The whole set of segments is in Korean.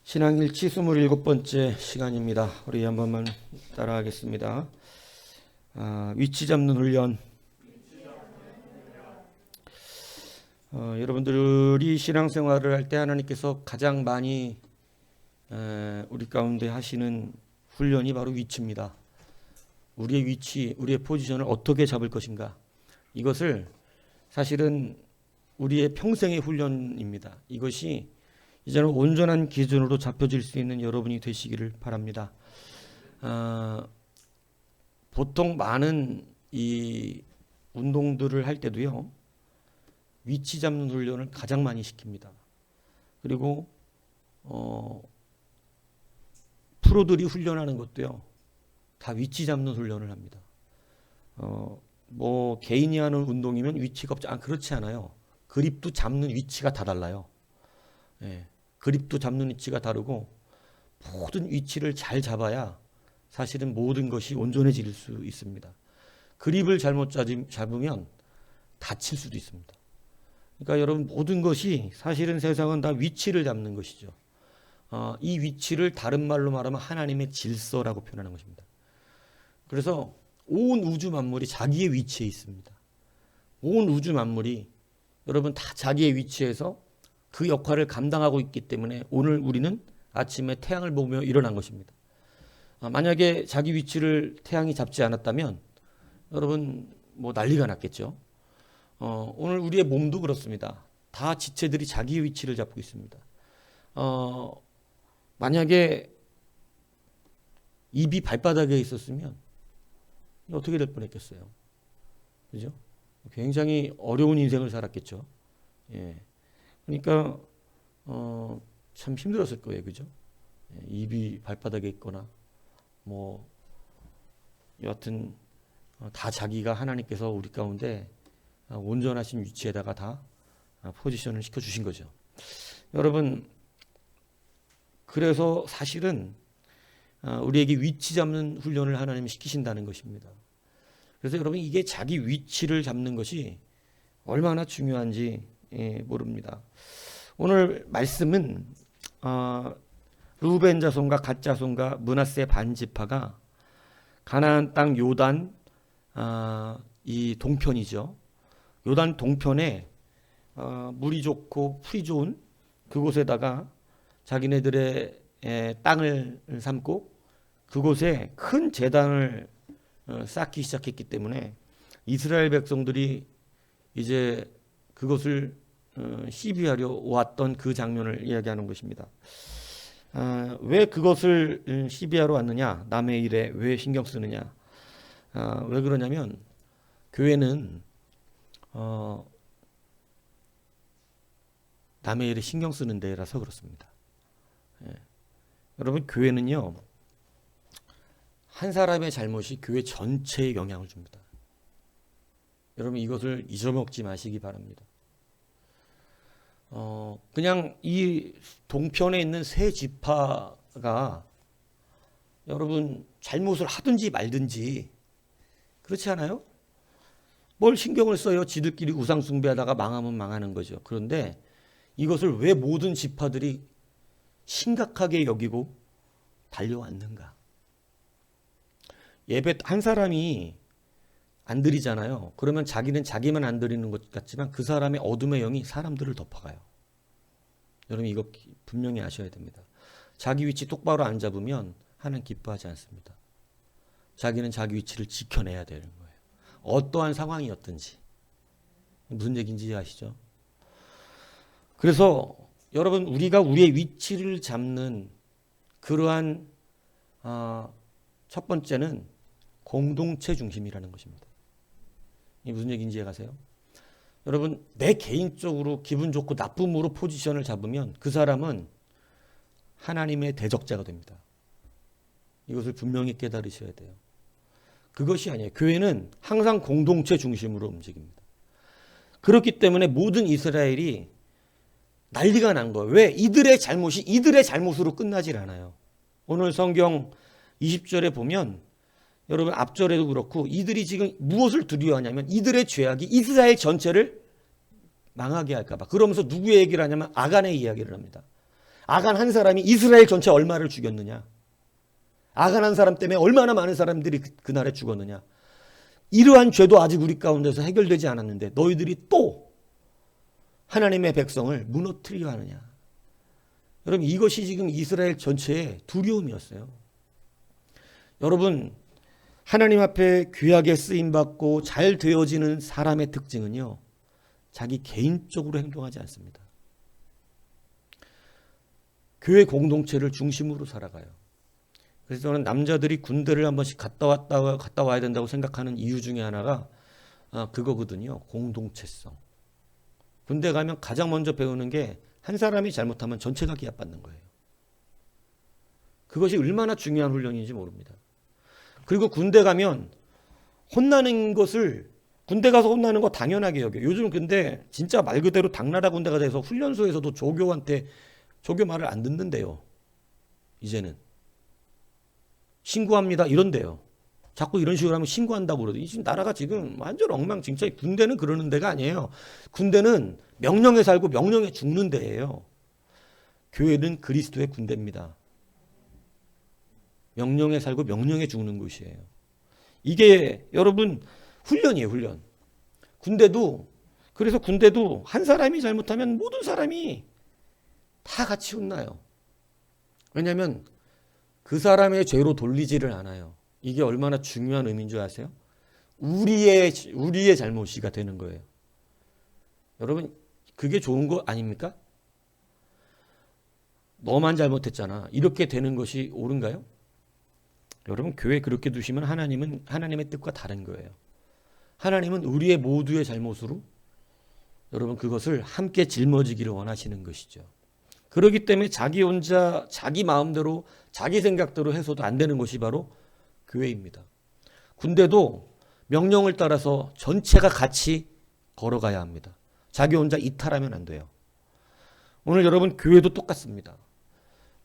신앙일치 27번째 시간입니다. 우리 한 번만 따라하겠습니다. 위치 잡는 훈련. 여러분들이 신앙생활을 할 때 하나님께서 가장 많이 우리 가운데 하시는 훈련이 바로 위치입니다. 우리의 위치, 우리의 포지션을 어떻게 잡을 것인가. 이것을 사실은 우리의 평생의 훈련입니다. 이것이 이제는 온전한 기준으로 잡혀질 수 있는 여러분이 되시기를 바랍니다. 보통 많은 이 운동들을 할 때도요, 위치 잡는 훈련을 가장 많이 시킵니다. 그리고 프로들이 훈련하는 것도요, 다 위치 잡는 훈련을 합니다. 뭐 개인이 하는 운동이면 위치가 없지, 그렇지 않아요. 그립도 잡는 위치가 다 달라요. 예. 그립도 잡는 위치가 다르고 모든 위치를 잘 잡아야 사실은 모든 것이 온전해질 수 있습니다. 그립을 잘못 잡으면 다칠 수도 있습니다. 그러니까 여러분, 모든 것이 사실은 세상은 다 위치를 잡는 것이죠. 이 위치를 다른 말로 말하면 하나님의 질서라고 표현하는 것입니다. 그래서 온 우주 만물이 자기의 위치에 있습니다. 온 우주 만물이 여러분 다 자기의 위치에서 그 역할을 감당하고 있기 때문에 오늘 우리는 아침에 태양을 보며 일어난 것입니다. 만약에 자기 위치를 태양이 잡지 않았다면 여러분 뭐 난리가 났겠죠. 오늘 우리의 몸도 그렇습니다. 다 지체들이 자기 위치를 잡고 있습니다. 만약에 입이 발바닥에 있었으면 어떻게 될 뻔했겠어요. 그죠? 굉장히 어려운 인생을 살았겠죠. 예. 그러니까 참 힘들었을 거예요, 그죠? 입이 발바닥에 있거나 뭐 여하튼 다 자기가 하나님께서 우리 가운데 온전하신 위치에다가 다 포지션을 시켜주신 거죠. 여러분, 그래서 사실은 우리에게 위치 잡는 훈련을 하나님이 시키신다는 것입니다. 그래서 여러분, 이게 자기 위치를 잡는 것이 얼마나 중요한지 모릅니다. 오늘 말씀은 르우벤 자손과 갓 자손과 므낫세 반지파가 가나안 땅 요단 이 동편이죠. 요단 동편에 물이 좋고 풀이 좋은 그곳에다가 자기네들의 땅을 삼고 그곳에 큰 제단을 쌓기 시작했기 때문에 이스라엘 백성들이 이제 그것을 시비하려 왔던 그 장면을 이야기하는 것입니다. 왜 그것을 시비하러 왔느냐? 남의 일에 왜 신경 쓰느냐? 왜 그러냐면 교회는 남의 일에 신경 쓰는 데라서 그렇습니다. 여러분, 교회는요, 한 사람의 잘못이 교회 전체에 영향을 줍니다. 여러분, 이것을 잊어먹지 마시기 바랍니다. 그냥 이 동편에 있는 세 지파가 여러분 잘못을 하든지 말든지 그렇지 않아요? 뭘 신경을 써요? 지들끼리 우상 숭배하다가 망하면 망하는 거죠. 그런데 이것을 왜 모든 지파들이 심각하게 여기고 달려왔는가? 예배 한 사람이 안 드리잖아요. 그러면 자기는 자기만 안 드리는 것 같지만 그 사람의 어둠의 영이 사람들을 덮어가요. 여러분, 이거 분명히 아셔야 됩니다. 자기 위치 똑바로 안 잡으면 하나님 기뻐하지 않습니다. 자기는 자기 위치를 지켜내야 되는 거예요. 어떠한 상황이었든지. 무슨 얘기인지 아시죠? 그래서 여러분, 우리가 우리의 위치를 잡는 그러한 첫 번째는 공동체 중심이라는 것입니다. 이게 무슨 얘기인지 이해가세요? 여러분, 내 개인적으로 기분 좋고 나쁨으로 포지션을 잡으면 그 사람은 하나님의 대적자가 됩니다. 이것을 분명히 깨달으셔야 돼요. 그것이 아니에요. 교회는 항상 공동체 중심으로 움직입니다. 그렇기 때문에 모든 이스라엘이 난리가 난 거예요. 왜? 이들의 잘못이 이들의 잘못으로 끝나질 않아요. 오늘 성경 20절에 보면 여러분, 앞절에도 그렇고 이들이 지금 무엇을 두려워하냐면 이들의 죄악이 이스라엘 전체를 망하게 할까 봐. 그러면서 누구의 얘기를 하냐면 아간의 이야기를 합니다. 아간 한 사람이 이스라엘 전체 얼마를 죽였느냐? 아간 한 사람 때문에 얼마나 많은 사람들이 그날에 죽었느냐? 이러한 죄도 아직 우리 가운데서 해결되지 않았는데 너희들이 또 하나님의 백성을 무너뜨리려 하느냐? 여러분, 이것이 지금 이스라엘 전체의 두려움이었어요. 여러분, 하나님 앞에 귀하게 쓰임받고 잘 되어지는 사람의 특징은요, 자기 개인적으로 행동하지 않습니다. 교회 공동체를 중심으로 살아가요. 그래서 저는 남자들이 군대를 한 번씩 갔다 와야 된다고 생각하는 이유 중에 하나가 그거거든요. 공동체성. 군대 가면 가장 먼저 배우는 게 한 사람이 잘못하면 전체가 기합받는 거예요. 그것이 얼마나 중요한 훈련인지 모릅니다. 그리고 군대 가면 혼나는 것을, 군대 가서 혼나는 거 당연하게 여겨요. 요즘 근데 진짜 말 그대로 당나라 군대가 돼서 훈련소에서도 조교한테 조교 말을 안 듣는데요. 이제는 신고합니다 이런데요. 자꾸 이런 식으로 하면 신고한다고 그러더니 지금 나라가 지금 완전 엉망진창. 군대는 그러는 데가 아니에요. 군대는 명령에 살고 명령에 죽는 데예요. 교회는 그리스도의 군대입니다. 명령에 살고 명령에 죽는 곳이에요. 이게 여러분 훈련이에요, 훈련. 그래서 군대도 한 사람이 잘못하면 모든 사람이 다 같이 혼나요. 왜냐하면 그 사람의 죄로 돌리지를 않아요. 이게 얼마나 중요한 의미인 줄 아세요? 우리의 잘못이가 되는 거예요. 여러분, 그게 좋은 거 아닙니까? 너만 잘못했잖아. 이렇게 되는 것이 옳은가요? 여러분, 교회 그렇게 두시면 하나님의 뜻과 다른 거예요. 하나님은 우리의 모두의 잘못으로 여러분 그것을 함께 짊어지기를 원하시는 것이죠. 그렇기 때문에 자기 혼자 자기 마음대로 자기 생각대로 해서도 안 되는 것이 바로 교회입니다. 군대도 명령을 따라서 전체가 같이 걸어가야 합니다. 자기 혼자 이탈하면 안 돼요. 오늘 여러분 교회도 똑같습니다.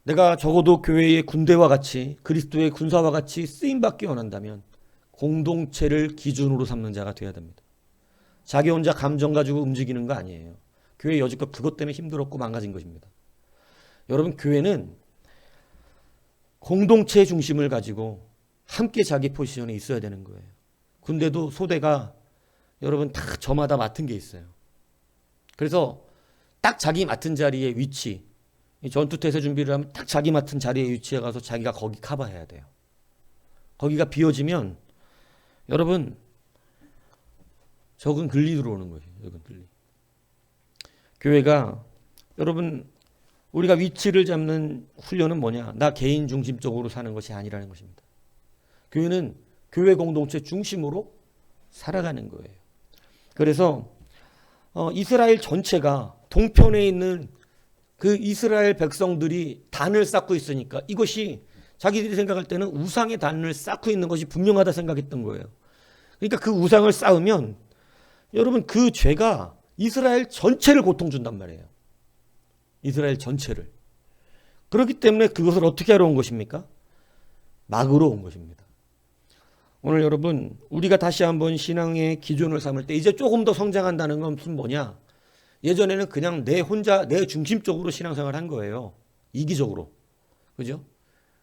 내가 적어도 교회의 군대와 같이 그리스도의 군사와 같이 쓰임받기 원한다면 공동체를 기준으로 삼는 자가 되어야 됩니다. 자기 혼자 감정 가지고 움직이는 거 아니에요. 교회 여지껏 그것 때문에 힘들었고 망가진 것입니다. 여러분, 교회는 공동체 중심을 가지고 함께 자기 포지션에 있어야 되는 거예요. 군대도 소대가 여러분 다 저마다 맡은 게 있어요. 그래서 딱 자기 맡은 자리에 위치, 전투태세 준비를 하면 딱 자기 맡은 자리에 위치해 가서 자기가 거기 커버해야 돼요. 거기가 비어지면 여러분 적은 글리 들어오는 거예요. 적은 글리. 교회가 여러분 우리가 위치를 잡는 훈련은 뭐냐? 나 개인 중심적으로 사는 것이 아니라는 것입니다. 교회는 교회 공동체 중심으로 살아가는 거예요. 그래서 이스라엘 전체가 동편에 있는 그 이스라엘 백성들이 단을 쌓고 있으니까 이것이 자기들이 생각할 때는 우상의 단을 쌓고 있는 것이 분명하다 생각했던 거예요. 그러니까 그 우상을 쌓으면 여러분 그 죄가 이스라엘 전체를 고통 준단 말이에요. 이스라엘 전체를. 그렇기 때문에 그것을 어떻게 하러 온 것입니까? 막으러 온 것입니다. 오늘 여러분 우리가 다시 한번 신앙의 기준을 삼을 때 이제 조금 더 성장한다는 건 무슨 뭐냐? 예전에는 그냥 내 혼자 내 중심적으로 신앙생활을 한 거예요. 이기적으로. 그죠?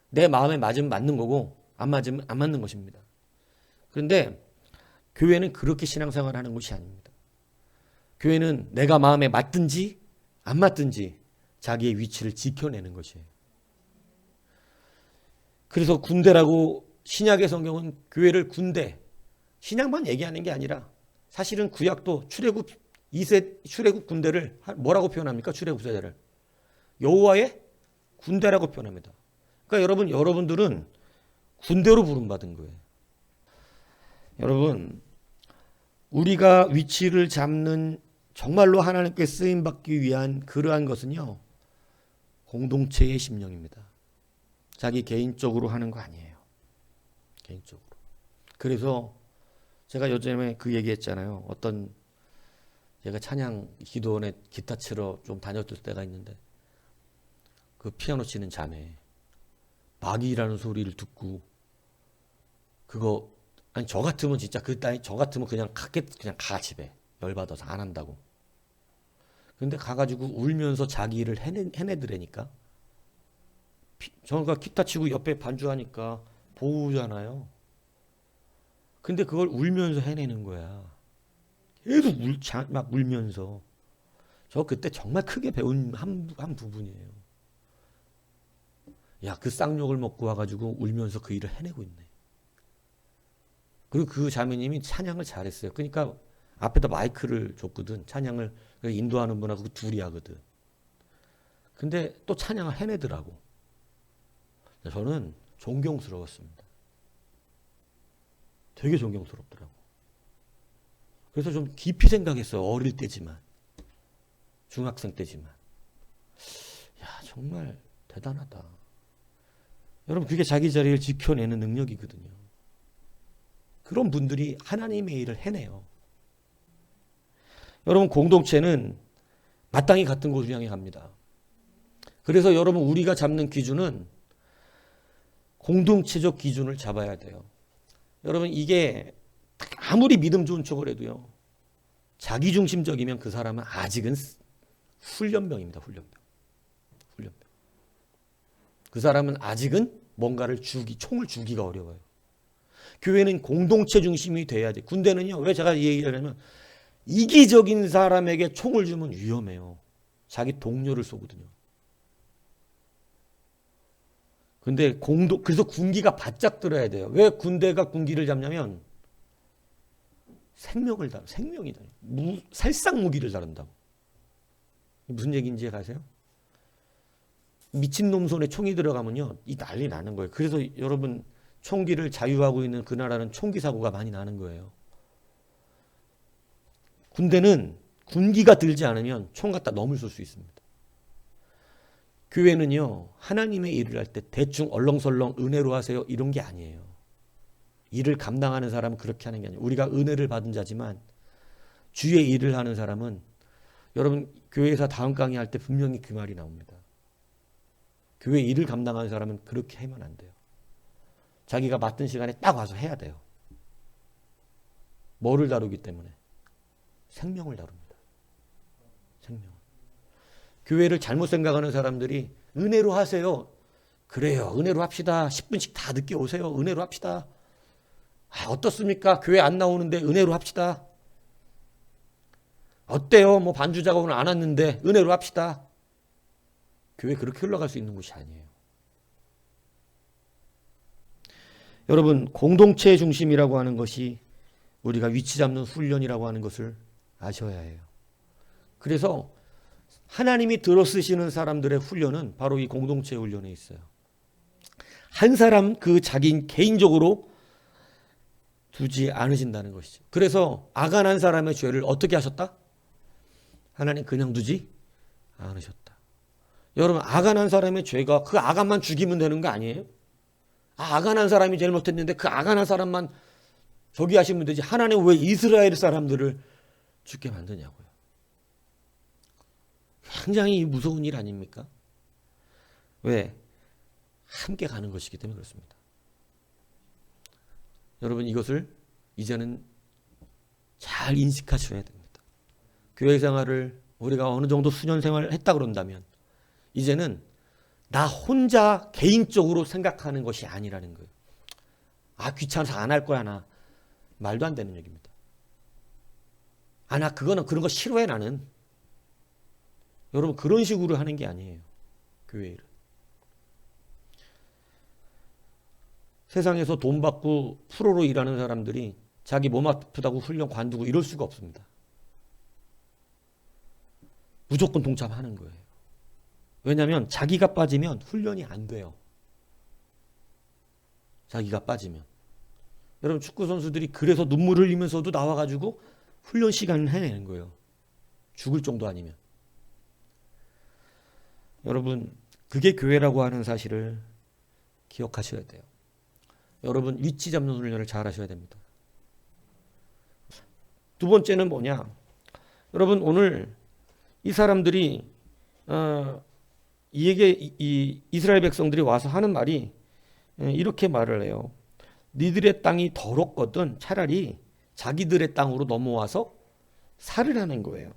내 마음에 맞으면 맞는 거고 안 맞으면 안 맞는 것입니다. 그런데 교회는 그렇게 신앙생활을 하는 것이 아닙니다. 교회는 내가 마음에 맞든지 안 맞든지 자기의 위치를 지켜내는 것이에요. 그래서 군대라고 신약의 성경은 교회를 군대, 신약만 얘기하는 게 아니라 사실은 구약도 출애굽 2세 출애굽 군대를 뭐라고 표현합니까? 출애굽 세대를 여호와의 군대라고 표현합니다. 그러니까 여러분들은 군대로 부름받은 거예요. 여러분 우리가 위치를 잡는 정말로 하나님께 쓰임받기 위한 그러한 것은요 공동체의 심령입니다. 자기 개인적으로 하는 거 아니에요. 개인적으로. 그래서 제가 요즘에 그 얘기했잖아요. 제가 찬양 기도원에 기타 치러 좀 다녔을 때가 있는데 그 피아노 치는 자매 막이라는 소리를 듣고 그거 아니 저 같으면 진짜 저 같으면 그냥 가 집에 열받아서 안 한다고. 근데 가가지고 울면서 자기 일을 해내더라니까. 저가 기타 치고 옆에 반주하니까 보우잖아요. 근데 그걸 울면서 해내는 거야. 계속 막 울면서. 저 그때 정말 크게 배운 한 부분이에요. 야, 그 쌍욕을 먹고 와가지고 울면서 그 일을 해내고 있네. 그리고 그 자매님이 찬양을 잘했어요. 그러니까 앞에다 마이크를 줬거든. 찬양을 인도하는 분하고 그 둘이 하거든. 근데 또 찬양을 해내더라고. 저는 존경스러웠습니다. 되게 존경스럽더라고. 그래서 좀 깊이 생각했어요. 어릴 때지만. 중학생 때지만. 야, 정말 대단하다. 여러분, 그게 자기 자리를 지켜내는 능력이거든요. 그런 분들이 하나님의 일을 해내요. 여러분, 공동체는 마땅히 같은 곳을 향해 갑니다. 그래서 여러분, 우리가 잡는 기준은 공동체적 기준을 잡아야 돼요. 여러분, 이게 아무리 믿음 좋은 척을 해도요, 자기중심적이면 그 사람은 아직은 훈련병입니다. 훈련병. 그 사람은 아직은 뭔가를 총을 주기가 어려워요. 교회는 공동체 중심이 돼야 돼. 군대는요, 왜 제가 이 얘기를 하냐면, 이기적인 사람에게 총을 주면 위험해요. 자기 동료를 쏘거든요. 근데 그래서 군기가 바짝 들어야 돼요. 왜 군대가 군기를 잡냐면, 생명이다. 살상 무기를 다룬다고. 무슨 얘기인지 아세요? 미친놈 손에 총이 들어가면요, 이 난리 나는 거예요. 그래서 여러분, 총기를 자유하고 있는 그 나라는 총기 사고가 많이 나는 거예요. 군대는 군기가 들지 않으면 총 갖다 넘을 쏠 수 있습니다. 교회는요, 하나님의 일을 할 때 대충 얼렁설렁 은혜로 하세요 이런 게 아니에요. 일을 감당하는 사람은 그렇게 하는 게 아니에요. 우리가 은혜를 받은 자지만 주의 일을 하는 사람은, 여러분 교회에서 다음 강의 할 때 분명히 그 말이 나옵니다. 교회 일을 감당하는 사람은 그렇게 하면 안 돼요. 자기가 맡은 시간에 딱 와서 해야 돼요. 뭐를 다루기 때문에? 생명을 다룹니다. 생명. 교회를 잘못 생각하는 사람들이 은혜로 하세요. 그래요. 은혜로 합시다. 10분씩 다 늦게 오세요. 은혜로 합시다. 어떻습니까? 교회 안 나오는데 은혜로 합시다. 어때요? 뭐 반주 작업은 안 왔는데 은혜로 합시다. 교회 그렇게 흘러갈 수 있는 곳이 아니에요. 여러분, 공동체 중심이라고 하는 것이 우리가 위치 잡는 훈련이라고 하는 것을 아셔야 해요. 그래서 하나님이 들어쓰시는 사람들의 훈련은 바로 이 공동체 훈련에 있어요. 한 사람 그 자기 개인적으로 두지 않으신다는 것이죠. 그래서 아간한 사람의 죄를 어떻게 하셨다? 하나님 그냥 두지 않으셨다. 여러분, 아간한 사람의 죄가 그 아간만 죽이면 되는 거 아니에요? 아간한 사람이 제일 못했는데 그 아간한 사람만 저기 하시면 되지. 하나님 왜 이스라엘 사람들을 죽게 만드냐고요. 굉장히 무서운 일 아닙니까? 왜? 함께 가는 것이기 때문에 그렇습니다. 여러분, 이것을 이제는 잘 인식하셔야 됩니다. 교회 생활을 우리가 어느 정도 수년 생활을 했다 그런다면 이제는 나 혼자 개인적으로 생각하는 것이 아니라는 거예요. 귀찮아서 안 할 거야 나. 말도 안 되는 얘기입니다. 나 그런 거 싫어해 나는. 여러분, 그런 식으로 하는 게 아니에요. 교회를. 세상에서 돈 받고 프로로 일하는 사람들이 자기 몸 아프다고 훈련 관두고 이럴 수가 없습니다. 무조건 동참하는 거예요. 왜냐하면 자기가 빠지면 훈련이 안 돼요. 자기가 빠지면. 여러분, 축구 선수들이 그래서 눈물을 흘리면서도 나와가지고 훈련 시간을 해내는 거예요. 죽을 정도 아니면. 여러분, 그게 교회라고 하는 사실을 기억하셔야 돼요. 여러분, 위치 잡는 훈련을 잘 하셔야 됩니다. 두 번째는 뭐냐? 여러분, 오늘 이 사람들이 이 이스라엘 백성들이 와서 하는 말이 이렇게 말을 해요. 니들의 땅이 더럽거든 차라리 자기들의 땅으로 넘어와서 살으라는 거예요.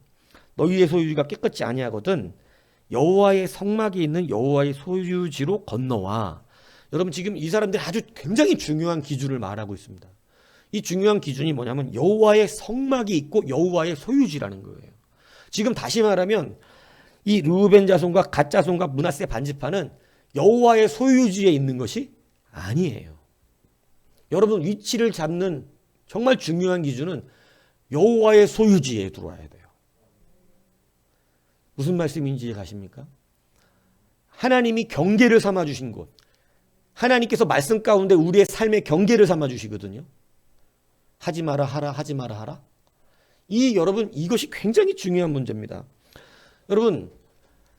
너희의 소유가 깨끗이 아니하거든 여호와의 성막이 있는 여호와의 소유지로 건너와. 여러분 지금 이 사람들이 아주 굉장히 중요한 기준을 말하고 있습니다. 이 중요한 기준이 뭐냐면 여호와의 성막이 있고 여호와의 소유지라는 거예요. 지금 다시 말하면 이 르우벤 자손과 갓 자손과 므낫세 반지파는 여호와의 소유지에 있는 것이 아니에요. 여러분 위치를 잡는 정말 중요한 기준은 여호와의 소유지에 들어와야 돼요. 무슨 말씀인지 가십니까? 하나님이 경계를 삼아 주신 곳, 하나님께서 말씀 가운데 우리의 삶의 경계를 삼아 주시거든요. 하지 마라 하라, 하지 마라 하라. 여러분 이것이 굉장히 중요한 문제입니다. 여러분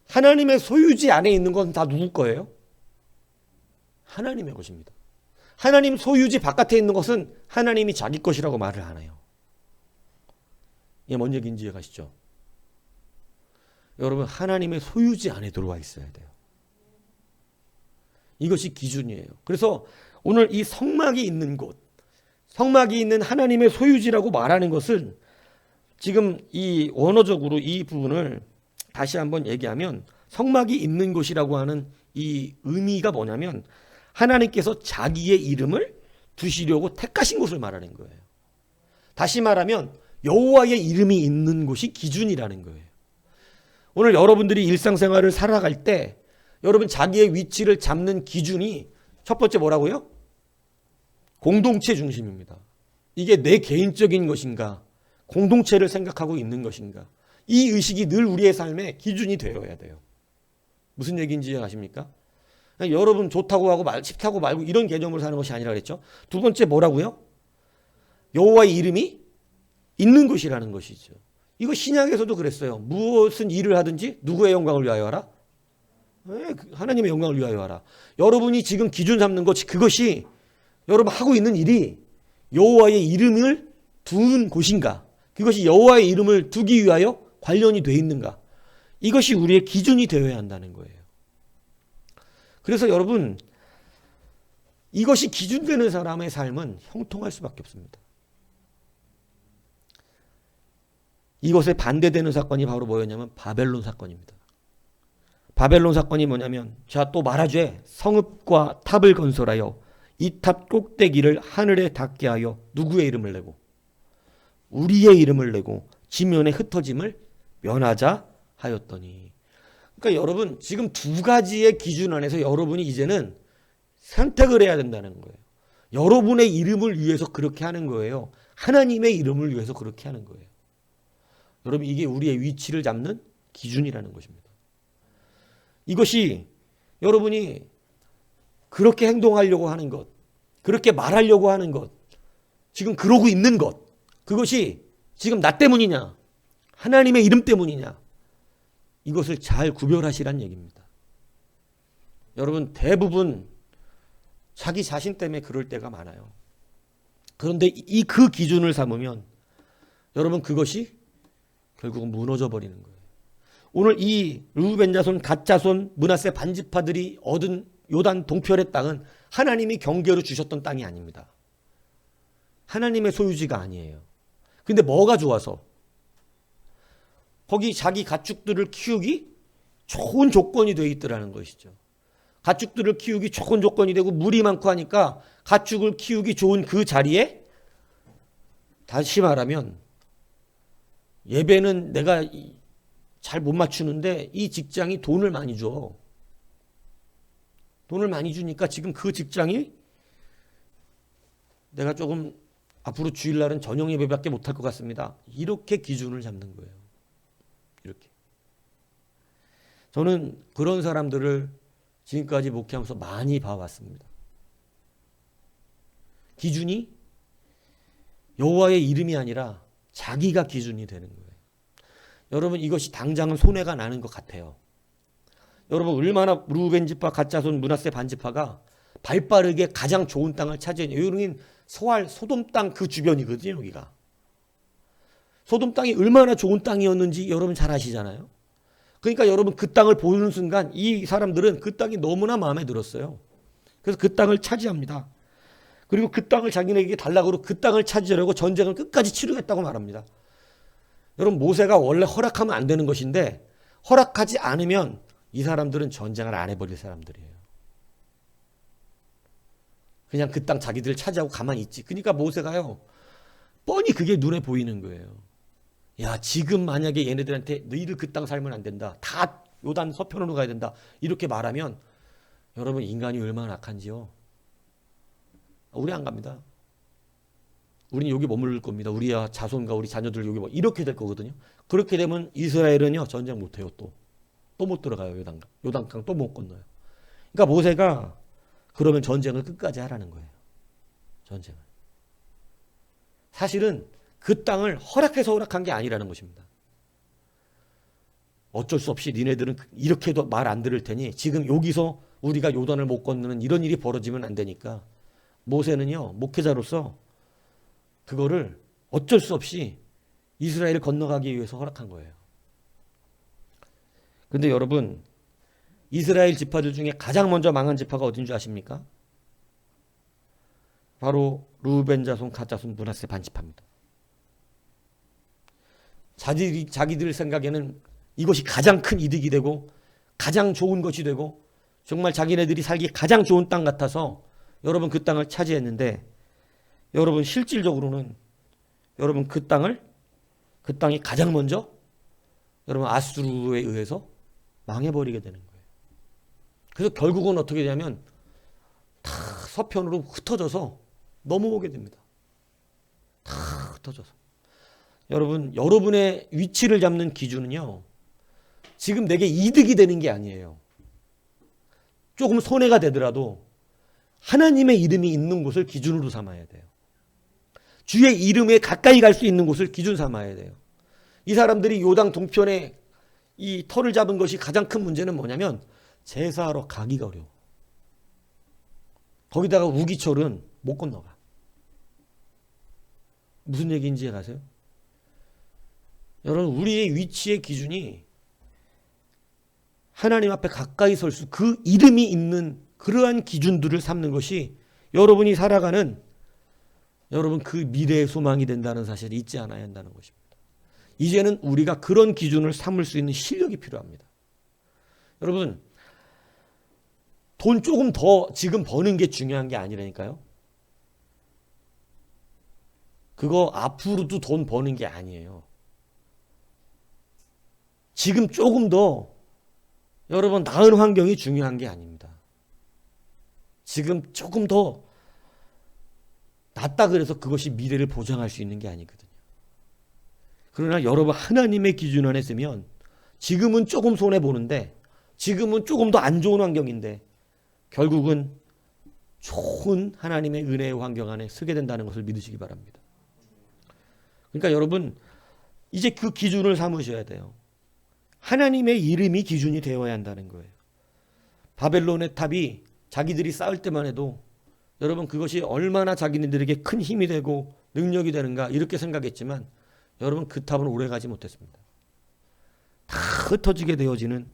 하나님의 소유지 안에 있는 건 다 누구 거예요? 하나님의 것입니다. 하나님 소유지 바깥에 있는 것은 하나님이 자기 것이라고 말을 안 해요. 이게 뭔 얘기인지 이해가시죠? 여러분 하나님의 소유지 안에 들어와 있어야 돼요. 이것이 기준이에요. 그래서 오늘 이 성막이 있는 곳, 성막이 있는 하나님의 소유지라고 말하는 것은 지금 이 원어적으로 이 부분을 다시 한번 얘기하면 성막이 있는 곳이라고 하는 이 의미가 뭐냐면 하나님께서 자기의 이름을 두시려고 택하신 곳을 말하는 거예요. 다시 말하면 여호와의 이름이 있는 곳이 기준이라는 거예요. 오늘 여러분들이 일상생활을 살아갈 때 여러분 자기의 위치를 잡는 기준이 첫 번째 뭐라고요? 공동체 중심입니다. 이게 내 개인적인 것인가? 공동체를 생각하고 있는 것인가? 이 의식이 늘 우리의 삶의 기준이 되어야 돼요. 무슨 얘기인지 아십니까? 여러분 좋다고 하고 싫다고 말고 이런 개념으로 사는 것이 아니라 그랬죠. 두 번째 뭐라고요? 여호와의 이름이 있는 곳이라는 것이죠. 이거 신약에서도 그랬어요. 무엇은 일을 하든지 누구의 영광을 위하여 하라? 하나님의 영광을 위하여 하라. 여러분이 지금 기준 삼는 것, 그것이 여러분 하고 있는 일이 여호와의 이름을 둔 곳인가? 그것이 여호와의 이름을 두기 위하여 관련이 되어 있는가? 이것이 우리의 기준이 되어야 한다는 거예요. 그래서 여러분 이것이 기준되는 사람의 삶은 형통할 수밖에 없습니다. 이것에 반대되는 사건이 바로 뭐였냐면 바벨론 사건입니다. 바벨론 사건이 뭐냐면 자 또 말하되 성읍과 탑을 건설하여 이 탑 꼭대기를 하늘에 닿게 하여 누구의 이름을 내고 우리의 이름을 내고 지면에 흩어짐을 면하자 하였더니. 그러니까 여러분 지금 두 가지의 기준 안에서 여러분이 이제는 선택을 해야 된다는 거예요. 여러분의 이름을 위해서 그렇게 하는 거예요. 하나님의 이름을 위해서 그렇게 하는 거예요. 여러분 이게 우리의 위치를 잡는 기준이라는 것입니다. 이것이 여러분이 그렇게 행동하려고 하는 것, 그렇게 말하려고 하는 것, 지금 그러고 있는 것, 그것이 지금 나 때문이냐, 하나님의 이름 때문이냐, 이것을 잘 구별하시란 얘기입니다. 여러분 대부분 자기 자신 때문에 그럴 때가 많아요. 그런데 그 기준을 삼으면 여러분 그것이 결국은 무너져 버리는 거예요. 오늘 이 르우벤 자손, 갓 자손, 므낫세 반지파들이 얻은 요단 동편의 땅은 하나님이 경계로 주셨던 땅이 아닙니다. 하나님의 소유지가 아니에요. 근데 뭐가 좋아서? 거기 자기 가축들을 키우기 좋은 조건이 되어 있더라는 것이죠. 가축들을 키우기 좋은 조건이 되고 물이 많고 하니까 가축을 키우기 좋은 그 자리에 다시 말하면 예배는 내가 잘 못 맞추는데 이 직장이 돈을 많이 줘. 돈을 많이 주니까 지금 그 직장이 내가 조금 앞으로 주일날은 저녁 예배밖에 못할 것 같습니다. 이렇게 기준을 잡는 거예요. 이렇게. 저는 그런 사람들을 지금까지 목회하면서 많이 봐왔습니다. 기준이 여호와의 이름이 아니라 자기가 기준이 되는 거예요. 여러분 이것이 당장은 손해가 나는 것 같아요. 여러분 얼마나 르우벤 지파, 갓 자손, 므낫세 반지파가 발빠르게 가장 좋은 땅을 차지했냐. 여기는 소알, 소돔 땅 그 주변이거든요. 여기가. 소돔 땅이 얼마나 좋은 땅이었는지 여러분 잘 아시잖아요. 그러니까 여러분 그 땅을 보는 순간 이 사람들은 그 땅이 너무나 마음에 들었어요. 그래서 그 땅을 차지합니다. 그리고 그 땅을 자기네에게 달라고 그 땅을 차지하려고 전쟁을 끝까지 치르겠다고 말합니다. 여러분 모세가 원래 허락하면 안 되는 것인데 허락하지 않으면 이 사람들은 전쟁을 안 해버릴 사람들이에요. 그냥 그 땅 자기들 차지하고 가만히 있지. 그러니까 모세가요, 뻔히 그게 눈에 보이는 거예요. 야, 지금 만약에 얘네들한테 너희들 그 땅 살면 안 된다, 다 요단 서편으로 가야 된다, 이렇게 말하면 여러분 인간이 얼마나 악한지요. 우리 안 갑니다. 우린 여기 머무를 겁니다. 우리 자손과 우리 자녀들 여기 이렇게 될 거거든요. 그렇게 되면 이스라엘은요, 전쟁 못 해요. 또 못 들어가요. 요단강 또 못 건너요. 그러니까 모세가 그러면 전쟁을 끝까지 하라는 거예요. 전쟁을. 사실은 그 땅을 허락해서 허락한 게 아니라는 것입니다. 어쩔 수 없이 니네들은 이렇게도 말 안 들을 테니 지금 여기서 우리가 요단을 못 건너는 이런 일이 벌어지면 안 되니까 모세는요, 목회자로서 그거를 어쩔 수 없이 이스라엘을 건너가기 위해서 허락한 거예요. 근데 여러분, 이스라엘 지파들 중에 가장 먼저 망한 지파가 어딘 줄 아십니까? 바로 르우벤 자손, 갓 자손, 므낫세 반지파입니다. 자기들 생각에는 이것이 가장 큰 이득이 되고 가장 좋은 것이 되고 정말 자기네들이 살기 가장 좋은 땅 같아서 여러분 그 땅을 차지했는데, 여러분 실질적으로는 여러분 그 땅이 가장 먼저 여러분 아수르에 의해서 망해버리게 되는 거예요. 그래서 결국은 어떻게 되냐면 다 서편으로 흩어져서 넘어오게 됩니다. 다 흩어져서. 여러분, 여러분의 위치를 잡는 기준은요, 지금 내게 이득이 되는 게 아니에요. 조금 손해가 되더라도 하나님의 이름이 있는 곳을 기준으로 삼아야 돼요. 주의 이름에 가까이 갈 수 있는 곳을 기준 삼아야 돼요. 이 사람들이 요당 동편에 이 터를 잡은 것이 가장 큰 문제는 뭐냐면 제사하러 가기가 어려워. 거기다가 우기철은 못 건너가. 무슨 얘기인지 아세요? 여러분, 우리의 위치의 기준이 하나님 앞에 가까이 설 수, 그 이름이 있는 그러한 기준들을 삼는 것이 여러분이 살아가는 여러분 그 미래의 소망이 된다는 사실을 잊지 않아야 한다는 것입니다. 이제는 우리가 그런 기준을 삼을 수 있는 실력이 필요합니다. 여러분, 돈 조금 더 지금 버는 게 중요한 게 아니라니까요. 그거 앞으로도 돈 버는 게 아니에요. 지금 조금 더 여러분 나은 환경이 중요한 게 아닙니다. 지금 조금 더 낫다 그래서 그것이 미래를 보장할 수 있는 게 아니거든요. 그러나 여러분 하나님의 기준 안에 있으면 지금은 조금 손해보는데, 지금은 조금 더 안 좋은 환경인데 결국은 좋은 하나님의 은혜의 환경 안에 서게 된다는 것을 믿으시기 바랍니다. 그러니까 여러분 이제 그 기준을 삼으셔야 돼요. 하나님의 이름이 기준이 되어야 한다는 거예요. 바벨론의 탑이 자기들이 쌓을 때만 해도 여러분 그것이 얼마나 자기네들에게 큰 힘이 되고 능력이 되는가 이렇게 생각했지만 여러분 그 탑은 오래가지 못했습니다. 다 흩어지게 되어지는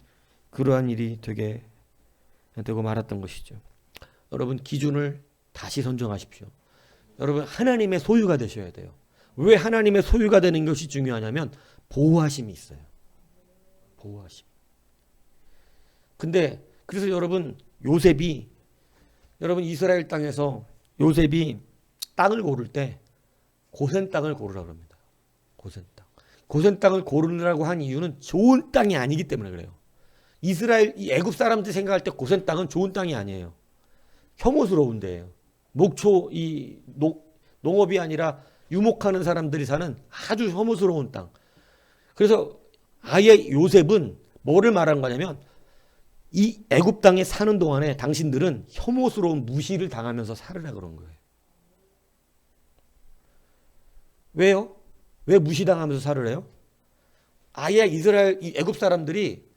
그러한 일이 되고 말았던 것이죠. 여러분 기준을 다시 선정하십시오. 여러분 하나님의 소유가 되셔야 돼요. 왜 하나님의 소유가 되는 것이 중요하냐면 보호하심이 있어요. 보호하심. 근데 그래서 여러분 요셉이 여러분 이스라엘 땅에서 요셉이 땅을 고를 때 고센 땅을 고르라고 합니다. 고센 땅. 고센 땅을 고르라고 한 이유는 좋은 땅이 아니기 때문에 그래요. 이스라엘 애굽 사람들이 생각할 때 고센 땅은 좋은 땅이 아니에요. 혐오스러운 데예요. 목초 농업이 아니라 유목하는 사람들이 사는 아주 혐오스러운 땅. 그래서 아예 요셉은 뭐를 말한 거냐면 이 애굽 땅에 사는 동안에 당신들은 혐오스러운 무시를 당하면서 살으라 그런 거예요. 왜요? 왜 무시당하면서 살으래요? 아예 이 애굽 사람들이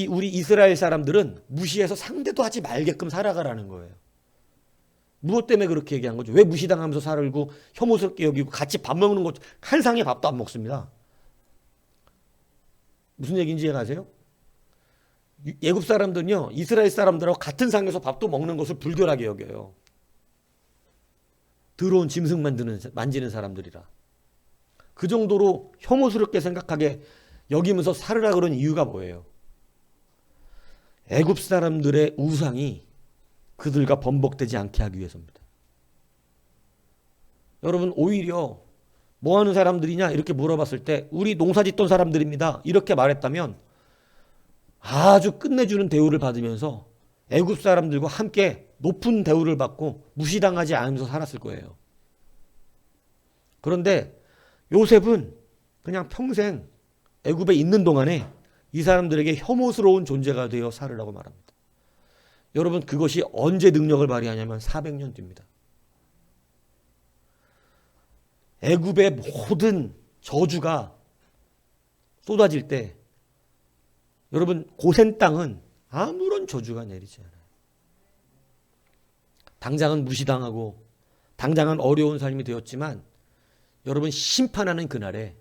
우리 이스라엘 사람들은 무시해서 상대도 하지 말게끔 살아가라는 거예요. 무엇 때문에 그렇게 얘기한 거죠? 왜 무시당하면서 살고 혐오스럽게 여기고 같이 밥 먹는 것, 한 상에 밥도 안 먹습니다. 무슨 얘기인지 아세요? 애굽 사람들은요 이스라엘 사람들하고 같은 상에서 밥도 먹는 것을 불결하게 여겨요. 더러운 짐승 만지는 사람들이라. 그 정도로 혐오스럽게 생각하게 여기면서 살으라 그런 이유가 뭐예요? 애굽 사람들의 우상이 그들과 번복되지 않게 하기 위해서입니다. 여러분, 오히려 뭐 하는 사람들이냐 이렇게 물어봤을 때 우리 농사 짓던 사람들입니다 이렇게 말했다면 아주 끝내주는 대우를 받으면서 애굽 사람들과 함께 높은 대우를 받고 무시당하지 않으면서 살았을 거예요. 그런데 요셉은 그냥 평생 애굽에 있는 동안에 이 사람들에게 혐오스러운 존재가 되어 살으라고 말합니다. 여러분, 그것이 언제 능력을 발휘하냐면 400년 뒤입니다. 애굽의 모든 저주가 쏟아질 때 여러분, 고센 땅은 아무런 저주가 내리지 않아요. 당장은 무시당하고 당장은 어려운 삶이 되었지만 여러분, 심판하는 그날에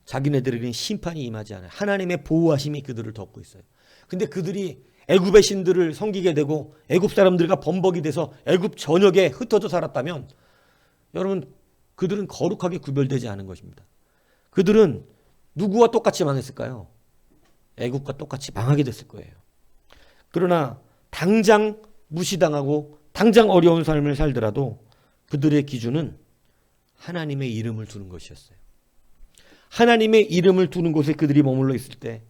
자기네들에게는 심판이 임하지 않아요. 하나님의 보호하심이 그들을 덮고 있어요. 근데 그들이 애굽의 신들을 섬기게 되고 애굽 사람들과 번복이 돼서 애굽 전역에 흩어져 살았다면 여러분, 그들은 거룩하게 구별되지 않은 것입니다. 그들은 누구와 똑같이 망했을까요? 애굽과 똑같이 망하게 됐을 거예요. 그러나 당장 무시당하고 당장 어려운 삶을 살더라도 그들의 기준은 하나님의 이름을 두는 것이었어요. 하나님의 이름을 두는 곳에 그들이 머물러 있을 때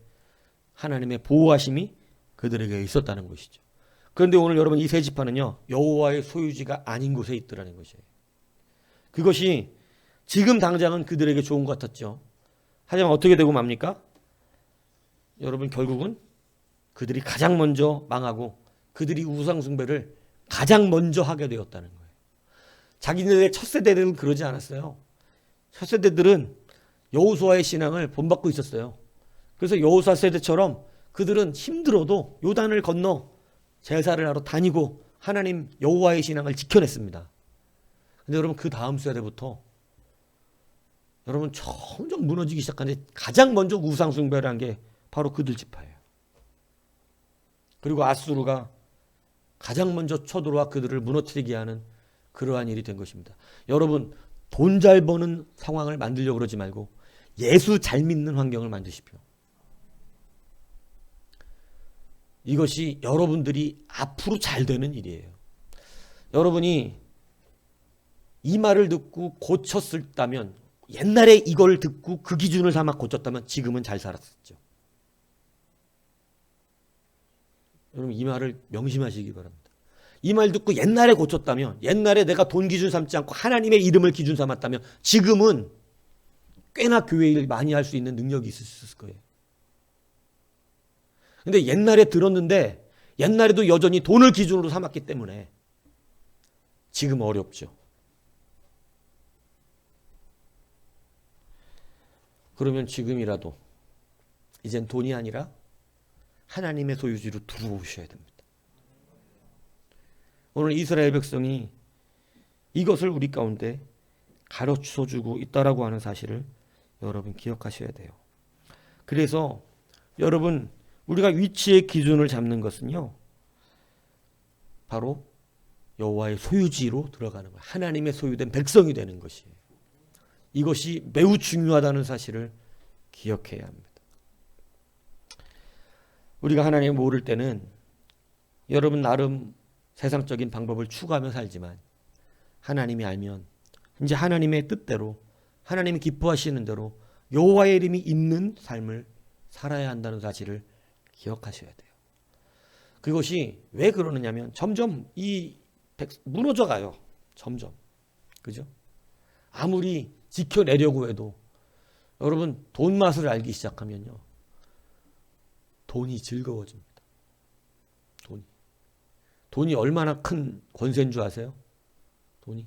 하나님의 보호하심이 그들에게 있었다는 것이죠. 그런데 오늘 여러분, 이 세 지파는요, 여호와의 소유지가 아닌 곳에 있더라는 것이에요. 그것이 지금 당장은 그들에게 좋은 것 같았죠. 하지만 어떻게 되고 맙니까? 여러분, 결국은 그들이 가장 먼저 망하고 그들이 우상숭배를 가장 먼저 하게 되었다는 거예요. 자기네들의 첫 세대들은 그러지 않았어요. 첫 세대들은 여호수아의 신앙을 본받고 있었어요. 그래서 여호수아 세대처럼 그들은 힘들어도 요단을 건너 제사를 하러 다니고 하나님 여호와의 신앙을 지켜냈습니다. 근데 여러분, 그 다음 세대부터 여러분 점점 무너지기 시작하는데 가장 먼저 우상 숭배를 한 게 바로 그들 지파예요. 그리고 아수르가 가장 먼저 쳐들어와 그들을 무너뜨리게 하는 그러한 일이 된 것입니다. 여러분, 돈 잘 버는 상황을 만들려고 그러지 말고 예수 잘 믿는 환경을 만드십시오. 이것이 여러분들이 앞으로 잘 되는 일이에요. 여러분이 이 말을 듣고 고쳤었다면, 옛날에 이걸 듣고 그 기준을 삼아 고쳤다면 지금은 잘 살았었죠. 여러분, 이 말을 명심하시기 바랍니다. 이 말 듣고 옛날에 고쳤다면, 옛날에 내가 돈 기준 삼지 않고 하나님의 이름을 기준 삼았다면 지금은 꽤나 교회 일 많이 할 수 있는 능력이 있었을 거예요. 근데 옛날에 들었는데 옛날에도 여전히 돈을 기준으로 삼았기 때문에 지금 어렵죠. 그러면 지금이라도 이젠 돈이 아니라 하나님의 소유지로 들어오셔야 됩니다. 오늘 이스라엘 백성이 이것을 우리 가운데 가르쳐주고 있다라고 하는 사실을 여러분 기억하셔야 돼요. 그래서 여러분, 우리가 위치의 기준을 잡는 것은요, 바로 여호와의 소유지로 들어가는 거예요. 하나님의 소유된 백성이 되는 것이에요. 이것이 매우 중요하다는 사실을 기억해야 합니다. 우리가 하나님을 모를 때는 여러분 나름 세상적인 방법을 추구하며 살지만 하나님이 알면 이제 하나님의 뜻대로, 하나님이 기뻐하시는 대로 여호와의 이름이 있는 삶을 살아야 한다는 사실을 기억하셔야 돼요. 그것이 왜 그러느냐면 점점 무너져 가요. 점점. 그죠? 아무리 지켜내려고 해도 여러분, 돈 맛을 알기 시작하면요, 돈이 즐거워집니다. 돈이 얼마나 큰 권세인 줄 아세요? 돈이.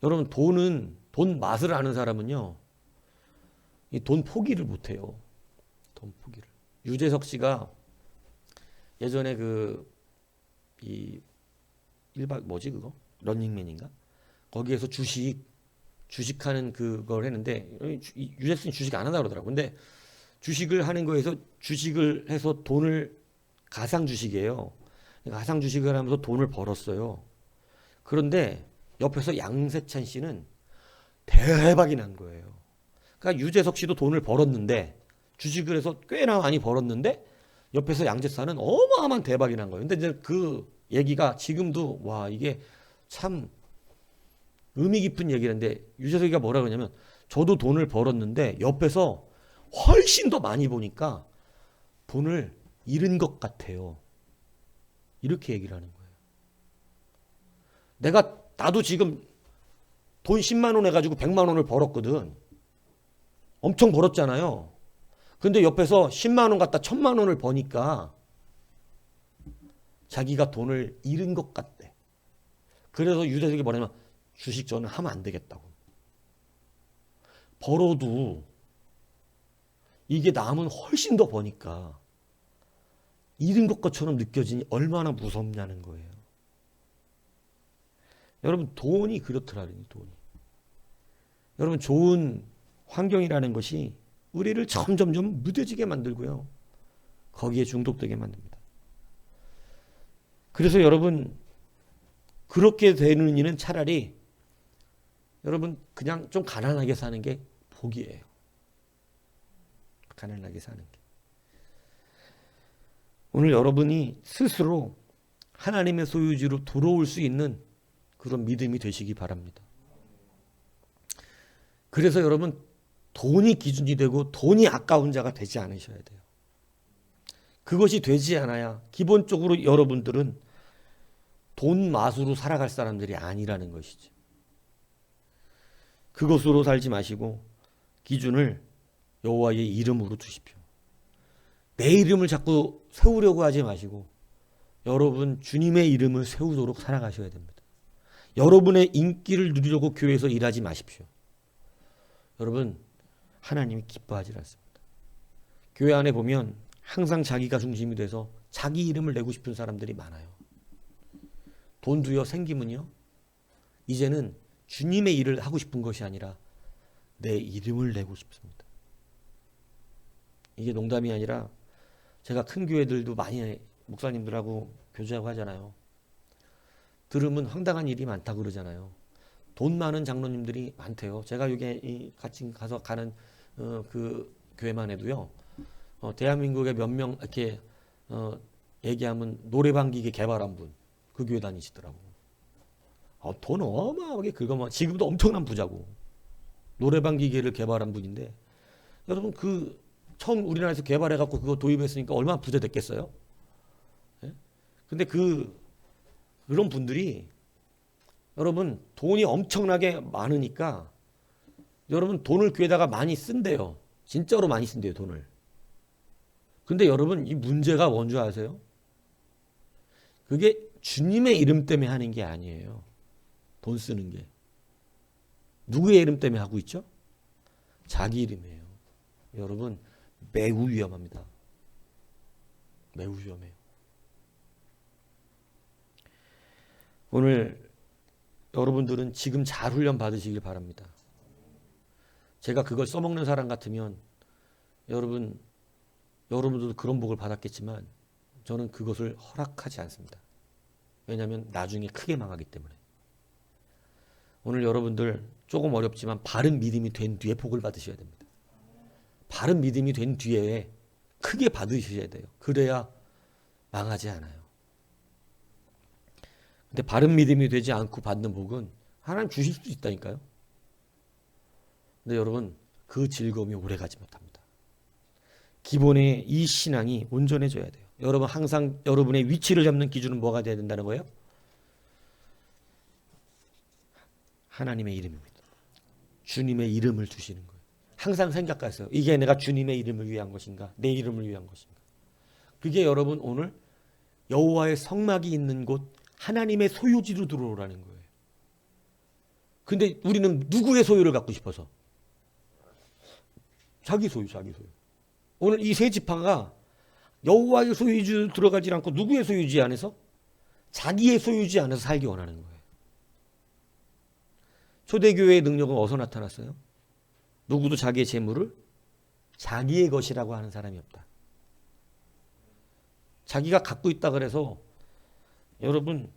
여러분, 돈 맛을 아는 사람은요, 이 돈 포기를 못해요. 돈 포기를. 유재석 씨가 예전에 런닝맨인가? 거기에서 주식하는 그걸 했는데, 유재석 씨는 주식 안 한다 그러더라고. 근데 주식을 하는 거에서 주식을 해서 돈을, 가상 주식이에요. 가상 주식을 하면서 돈을 벌었어요. 그런데 옆에서 양세찬 씨는 대박이 난 거예요. 그러니까 유재석 씨도 돈을 벌었는데, 주식을 해서 꽤나 많이 벌었는데 옆에서 양재사는 어마어마한 대박이 난 거예요. 근데 이제 그 얘기가 지금도 와 이게 참 의미 깊은 얘기인데 유재석이가 뭐라 그러냐면 저도 돈을 벌었는데 옆에서 훨씬 더 많이 보니까 돈을 잃은 것 같아요. 이렇게 얘기를 하는 거예요. 나도 지금 돈 10만 원 해가지고 100만 원을 벌었거든. 엄청 벌었잖아요. 근데 옆에서 10만 원 갖다 1000만 원을 버니까 자기가 돈을 잃은 것 같대. 그래서 유재석이 뭐냐면 주식 저는 하면 안 되겠다고. 벌어도 이게 남은 훨씬 더 버니까 잃은 것처럼 느껴지니 얼마나 무섭냐는 거예요. 여러분 돈이 그렇더라니 돈이. 여러분 좋은 환경이라는 것이 우리를 점점점 무뎌지게 만들고요. 거기에 중독되게 만듭니다. 그래서 여러분 그렇게 되는 이는 차라리 여러분 그냥 좀 가난하게 사는 게 복이에요. 가난하게 사는 게. 오늘 여러분이 스스로 하나님의 소유지로 들어올 수 있는 그런 믿음이 되시기 바랍니다. 그래서 여러분 돈이 기준이 되고 돈이 아까운 자가 되지 않으셔야 돼요. 그것이 되지 않아야 기본적으로 여러분들은 돈 맛으로 살아갈 사람들이 아니라는 것이죠. 그것으로 살지 마시고 기준을 여호와의 이름으로 두십시오. 내 이름을 자꾸 세우려고 하지 마시고 여러분 주님의 이름을 세우도록 살아가셔야 됩니다. 여러분의 인기를 누리려고 교회에서 일하지 마십시오. 여러분 하나님이 기뻐하지 않습니다. 교회 안에 보면 항상 자기가 중심이 돼서 자기 이름을 내고 싶은 사람들이 많아요. 돈도요 생기면요 이제는 주님의 일을 하고 싶은 것이 아니라 내 이름을 내고 싶습니다. 이게 농담이 아니라 제가 큰 교회들도 많이 목사님들하고 교제하고 하잖아요. 들으면 황당한 일이 많다고 그러잖아요. 돈 많은 장로님들이 많대요. 제가 여기 같이 가서 가는 그 교회만 해도요. 대한민국에 몇 명 이렇게 얘기하면 노래방 기계 개발한 분 그 교회 다니시더라고. 돈 어마어마하게 긁어먹. 지금도 엄청난 부자고 노래방 기계를 개발한 분인데 여러분 그 처음 우리나라에서 개발해갖고 그거 도입했으니까 얼마나 부자 됐겠어요? 예? 근데 그런 분들이 여러분 돈이 엄청나게 많으니까 여러분 돈을 교회다가 많이 쓴대요. 진짜로 많이 쓴대요 돈을. 근데 여러분 이 문제가 뭔지 아세요? 그게 주님의 이름 때문에 하는 게 아니에요. 돈 쓰는 게. 누구의 이름 때문에 하고 있죠? 자기 이름이에요. 여러분 매우 위험합니다. 매우 위험해요. 오늘 여러분들은 지금 잘 훈련 받으시길 바랍니다. 제가 그걸 써먹는 사람 같으면 여러분들도 그런 복을 받았겠지만 저는 그것을 허락하지 않습니다. 왜냐하면 나중에 크게 망하기 때문에. 오늘 여러분들 조금 어렵지만 바른 믿음이 된 뒤에 복을 받으셔야 됩니다. 바른 믿음이 된 뒤에 크게 받으셔야 돼요. 그래야 망하지 않아요. 근데 바른 믿음이 되지 않고 받는 복은 하나님 주실 수 있다니까요. 근데 여러분 그 즐거움이 오래가지 못합니다. 기본에 이 신앙이 온전해져야 돼요. 여러분 항상 여러분의 위치를 잡는 기준은 뭐가 돼야 된다는 거예요? 하나님의 이름입니다. 주님의 이름을 두시는 거예요. 항상 생각하세요. 이게 내가 주님의 이름을 위한 것인가? 내 이름을 위한 것인가? 그게 여러분 오늘 여호와의 성막이 있는 곳 하나님의 소유지로 들어오라는 거예요. 근데 우리는 누구의 소유를 갖고 싶어서? 자기 소유. 오늘 이 세 지파가 여호와의 소유지로 들어가지 않고 누구의 소유지 안에서? 자기의 소유지 안에서 살기 원하는 거예요. 초대교회의 능력은 어디서 나타났어요? 누구도 자기의 재물을 자기의 것이라고 하는 사람이 없다. 자기가 갖고 있다 그래서 여러분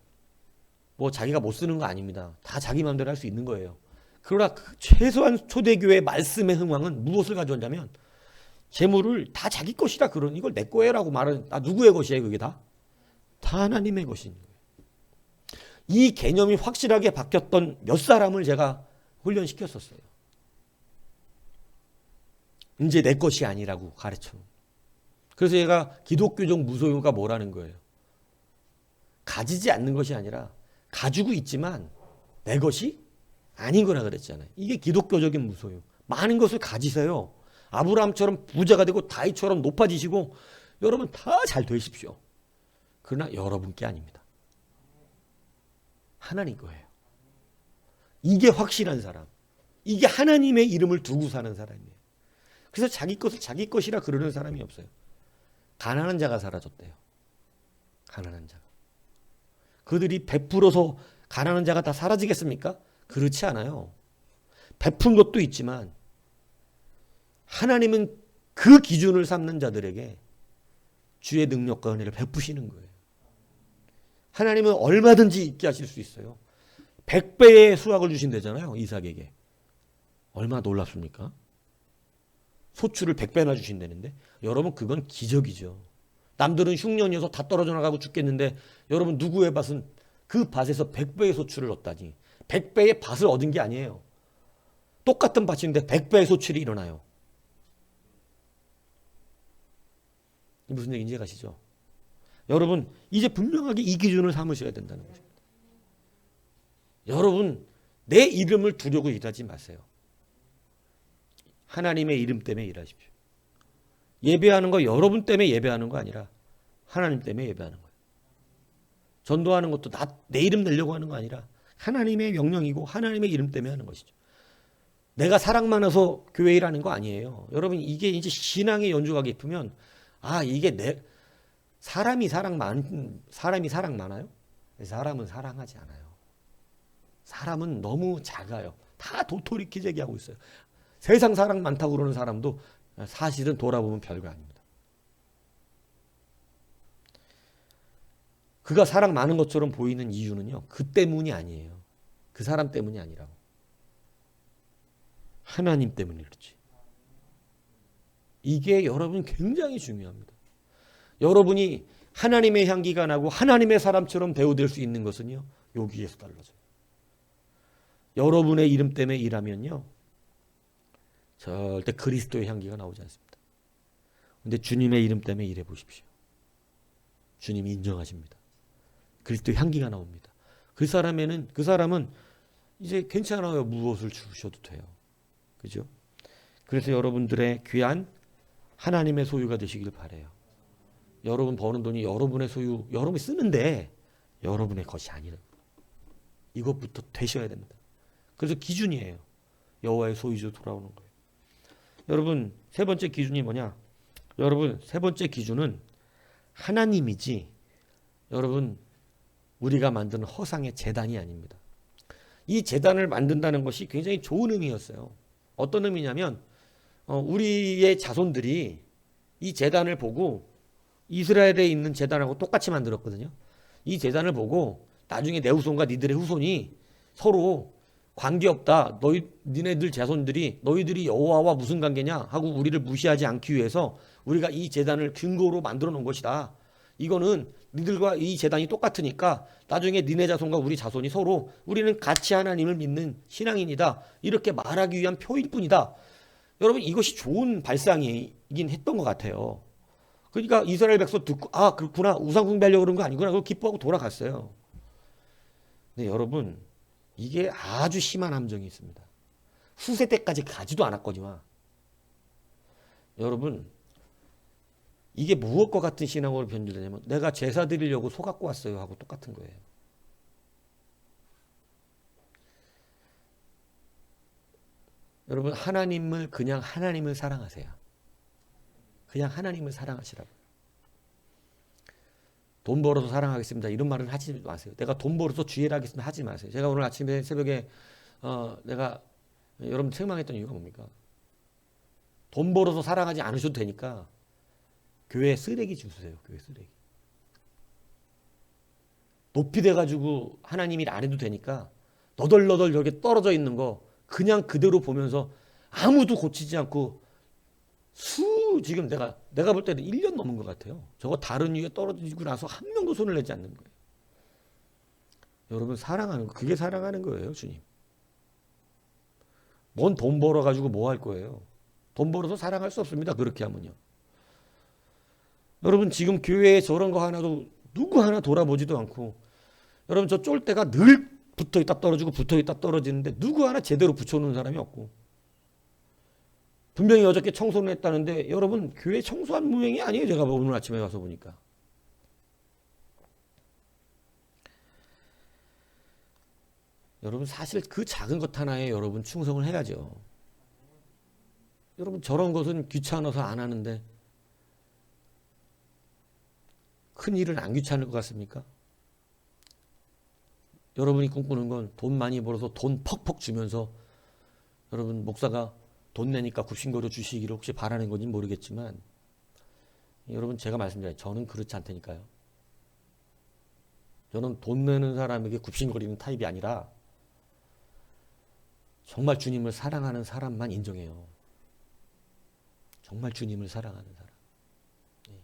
뭐 자기가 못 쓰는 거 아닙니다. 다 자기 마음대로 할 수 있는 거예요. 그러나 최소한 초대교회의 말씀의 흥왕은 무엇을 가져왔냐면 재물을 다 자기 것이라 그러는 이걸 내 거예라고 말하는 누구의 것이에요? 그게 다 하나님의 것인 거예요. 이 개념이 확실하게 바뀌었던 몇 사람을 제가 훈련시켰었어요. 이제 내 것이 아니라고 가르쳐. 그래서 얘가 기독교적 무소유가 뭐라는 거예요? 가지지 않는 것이 아니라 가지고 있지만 내 것이 아닌 거라 그랬잖아요. 이게 기독교적인 무소유. 많은 것을 가지세요. 아브라함처럼 부자가 되고 다윗처럼 높아지시고 여러분 다 잘 되십시오. 그러나 여러분께 아닙니다. 하나님 거예요. 이게 확실한 사람. 이게 하나님의 이름을 두고 사는 사람이에요. 그래서 자기 것을 자기 것이라 그러는 사람이 없어요. 가난한 자가 사라졌대요. 가난한 자가. 그들이 베풀어서 가난한 자가 다 사라지겠습니까? 그렇지 않아요. 베푼 것도 있지만 하나님은 그 기준을 삼는 자들에게 주의 능력과 은혜를 베푸시는 거예요. 하나님은 얼마든지 있게 하실 수 있어요. 100배의 수확을 주신다잖아요. 이삭에게. 얼마나 놀랍습니까? 소출을 100배나 주신다는데 여러분 그건 기적이죠. 남들은 흉년이어서 다 떨어져 나가고 죽겠는데 여러분 누구의 밭은 그 밭에서 100배의 소출을 얻다니. 100배의 밭을 얻은 게 아니에요. 똑같은 밭인데 100배의 소출이 일어나요. 무슨 얘기인지 이해가시죠? 여러분 이제 분명하게 이 기준을 삼으셔야 된다는 거죠. 여러분 내 이름을 두려고 일하지 마세요. 하나님의 이름 때문에 일하십시오. 예배하는 거 여러분 때문에 예배하는 거 아니라 하나님 때문에 예배하는 거예요. 전도하는 것도 내 이름 내려고 하는 거 아니라 하나님의 명령이고 하나님의 이름 때문에 하는 것이죠. 내가 사랑 많아서 교회 일하는 거 아니에요. 여러분 이게 이제 신앙의 연주가 깊으면 이게 사람이 사랑 많아요? 사람은 사랑하지 않아요. 사람은 너무 작아요. 다 도토리 키재기하고 있어요. 세상 사랑 많다고 그러는 사람도 사실은 돌아보면 별거 아닙니다. 그가 사랑 많은 것처럼 보이는 이유는요. 그 때문이 아니에요. 그 사람 때문이 아니라고. 하나님 때문에 그렇지. 이게 여러분 굉장히 중요합니다. 여러분이 하나님의 향기가 나고 하나님의 사람처럼 대우될 수 있는 것은요. 여기에서 달라져요. 여러분의 이름 때문에 일하면요. 절대 그리스도의 향기가 나오지 않습니다. 그런데 주님의 이름 때문에 일해 보십시오. 주님이 인정하십니다. 그리스도의 향기가 나옵니다. 그 사람은 이제 괜찮아요. 무엇을 주셔도 돼요. 그죠? 그래서 여러분들의 귀한 하나님의 소유가 되시길 바라요. 여러분 버는 돈이 여러분의 소유, 여러분이 쓰는데 여러분의 것이 아니라 이것부터 되셔야 됩니다. 그래서 기준이에요. 여호와의 소유주 돌아오는 거예요. 여러분 세 번째 기준이 뭐냐? 여러분 세 번째 기준은 하나님이지 여러분 우리가 만드는 허상의 제단이 아닙니다. 이 제단을 만든다는 것이 굉장히 좋은 의미였어요. 어떤 의미냐면 우리의 자손들이 이 제단을 보고 이스라엘에 있는 제단하고 똑같이 만들었거든요. 이 제단을 보고 나중에 내 후손과 니들의 후손이 서로 관계없다. 니네들 자손들이 너희들이 여호와와 무슨 관계냐 하고 우리를 무시하지 않기 위해서 우리가 이 제단을 근거로 만들어 놓은 것이다. 이거는 니들과 이 제단이 똑같으니까 나중에 니네 자손과 우리 자손이 서로 우리는 같이 하나님을 믿는 신앙인이다. 이렇게 말하기 위한 표일 뿐이다. 여러분 이것이 좋은 발상이긴 했던 것 같아요. 그러니까 이스라엘 백성 듣고 그렇구나. 우상 숭배하려고 그런 거 아니구나. 그걸 기뻐하고 돌아갔어요. 근데 여러분 이게 아주 심한 함정이 있습니다. 후세 때까지 가지도 않았거니와 여러분 이게 무엇과 같은 신앙으로 변질되냐면 내가 제사 드리려고 소 갖고 왔어요 하고 똑같은 거예요. 여러분 하나님을 그냥 하나님을 사랑하세요. 그냥 하나님을 사랑하시라고. 돈 벌어서 사랑하겠습니다. 이런 말은 하지 마세요. 내가 돈 벌어서 주의를 하겠습니다. 하지 마세요. 제가 오늘 아침에 새벽에 내가 여러분 책망했던 이유가 뭡니까? 돈 벌어서 사랑하지 않으셔도 되니까 교회 쓰레기 주세요. 교회 쓰레기. 높이 돼가지고 하나님 일 안 해도 되니까 너덜너덜 저렇게 떨어져 있는 거 그냥 그대로 보면서 아무도 고치지 않고 아주 지금 내가 볼 때는 1년 넘은 것 같아요. 저거 다른 위에 떨어지고 나서 한 명도 손을 내지 않는 거예요. 여러분 사랑하는 거, 그게 사랑하는 거예요, 주님. 뭔 돈 벌어가지고 뭐 할 거예요? 돈 벌어서 사랑할 수 없습니다. 그렇게 하면요. 여러분 지금 교회에 저런 거 하나도 누구 하나 돌아보지도 않고, 여러분 저 쫄대가 늘 붙어있다 떨어지고 붙어있다 떨어지는데 누구 하나 제대로 붙여놓은 사람이 없고, 분명히 어저께 청소를 했다는데 여러분 교회 청소한 모양이 아니에요. 제가 오늘 아침에 가서 보니까. 여러분 사실 그 작은 것 하나에 여러분 충성을 해야죠. 여러분 저런 것은 귀찮아서 안 하는데 큰 일은 안 귀찮을 것 같습니까? 여러분이 꿈꾸는 건 돈 많이 벌어서 돈 퍽퍽 주면서 여러분 목사가 돈 내니까 굽신거려 주시기를 혹시 바라는 건지 모르겠지만, 여러분 제가 말씀드려요. 저는 그렇지 않다니까요. 저는 돈 내는 사람에게 굽신거리는 타입이 아니라 정말 주님을 사랑하는 사람만 인정해요. 정말 주님을 사랑하는 사람. 네.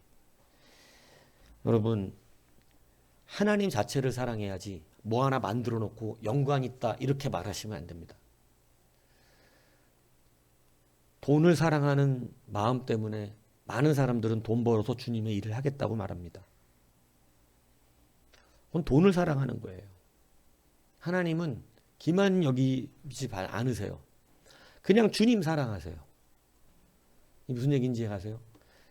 여러분 하나님 자체를 사랑해야지 뭐 하나 만들어 놓고 연관 있다 이렇게 말하시면 안 됩니다. 돈을 사랑하는 마음 때문에 많은 사람들은 돈 벌어서 주님의 일을 하겠다고 말합니다. 그건 돈을 사랑하는 거예요. 하나님은 기만 여기지 않으세요. 그냥 주님 사랑하세요. 무슨 얘기인지 아세요?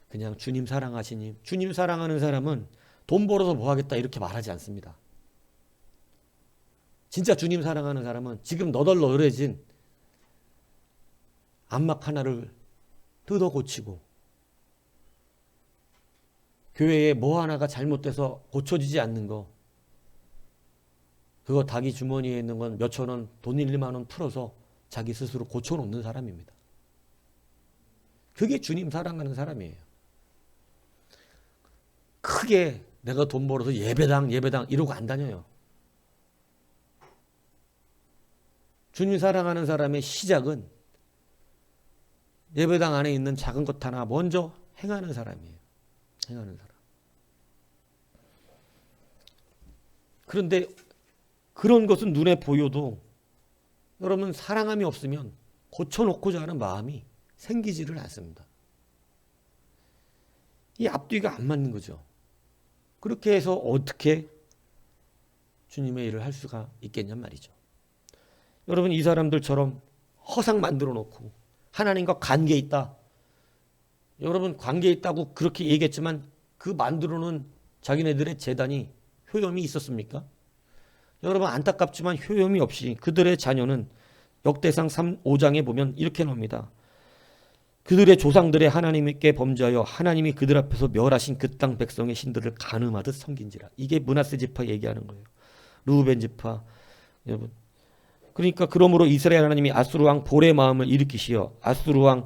그냥 주님 사랑하시니, 주님 사랑하는 사람은 돈 벌어서 뭐 하겠다 이렇게 말하지 않습니다. 진짜 주님 사랑하는 사람은 지금 너덜너덜해진 안막 하나를 뜯어 고치고, 교회에 뭐 하나가 잘못돼서 고쳐지지 않는 거, 그거 자기 주머니에 있는 건 몇천 원, 돈 1, 2만 원 풀어서 자기 스스로 고쳐놓는 사람입니다. 그게 주님 사랑하는 사람이에요. 크게 내가 돈 벌어서 예배당 이러고 안 다녀요. 주님 사랑하는 사람의 시작은 예배당 안에 있는 작은 것 하나 먼저 행하는 사람이에요. 행하는 사람. 그런데 그런 것은 눈에 보여도 여러분 사랑함이 없으면 고쳐놓고자 하는 마음이 생기지를 않습니다. 이 앞뒤가 안 맞는 거죠. 그렇게 해서 어떻게 주님의 일을 할 수가 있겠냔 말이죠. 여러분 이 사람들처럼 허상 만들어 놓고 하나님과 관계 있다. 여러분 관계 있다고 그렇게 얘기했지만 그 만들어 놓은 자기네들의 제단이 효염이 있었습니까? 여러분 안타깝지만 효염이 없이 그들의 자녀는 역대상 5장에 보면 이렇게 나옵니다. 그들의 조상들의 하나님께 범죄하여 하나님이 그들 앞에서 멸하신 그 땅 백성의 신들을 간음하듯 섬긴지라. 이게 므낫세 지파 얘기하는 거예요. 르우벤 지파. 여러분 그러니까 그러므로 이스라엘 하나님이 아수르 왕 볼의 마음을 일으키시어 아수르 왕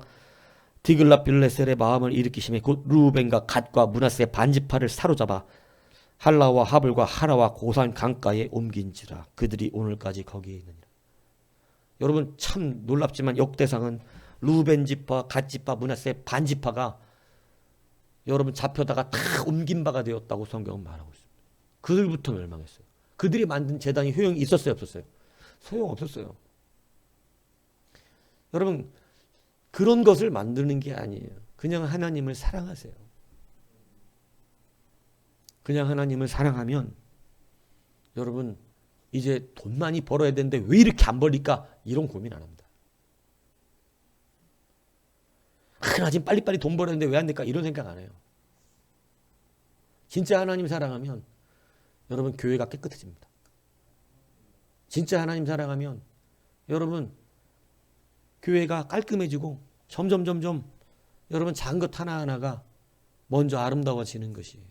디글랏빌레셀의 마음을 일으키시며 곧 르우벤과 갓과 므낫세 반지파를 사로잡아 할라와 하블과 하라와 고산 강가에 옮긴지라. 그들이 오늘까지 거기에 있느니라. 여러분 참 놀랍지만 역대상은 르우벤 지파, 갓 지파, 므낫세 반지파가 여러분 잡혀다가 다 옮긴 바가 되었다고 성경은 말하고 있습니다. 그들부터 멸망했어요. 그들이 만든 제단이 효용이 있었어요, 없었어요? 소용없었어요. 여러분 그런 것을 만드는 게 아니에요. 그냥 하나님을 사랑하세요. 그냥 하나님을 사랑하면 여러분 이제 돈 많이 벌어야 되는데 왜 이렇게 안 벌릴까? 이런 고민 안 합니다. 나 지금 빨리빨리 돈 벌어야 되는데 왜 안 될까? 이런 생각 안 해요. 진짜 하나님 사랑하면 여러분 교회가 깨끗해집니다. 진짜 하나님 사랑하면 여러분 교회가 깔끔해지고 점점 여러분 작은 것 하나하나가 먼저 아름다워지는 것이에요.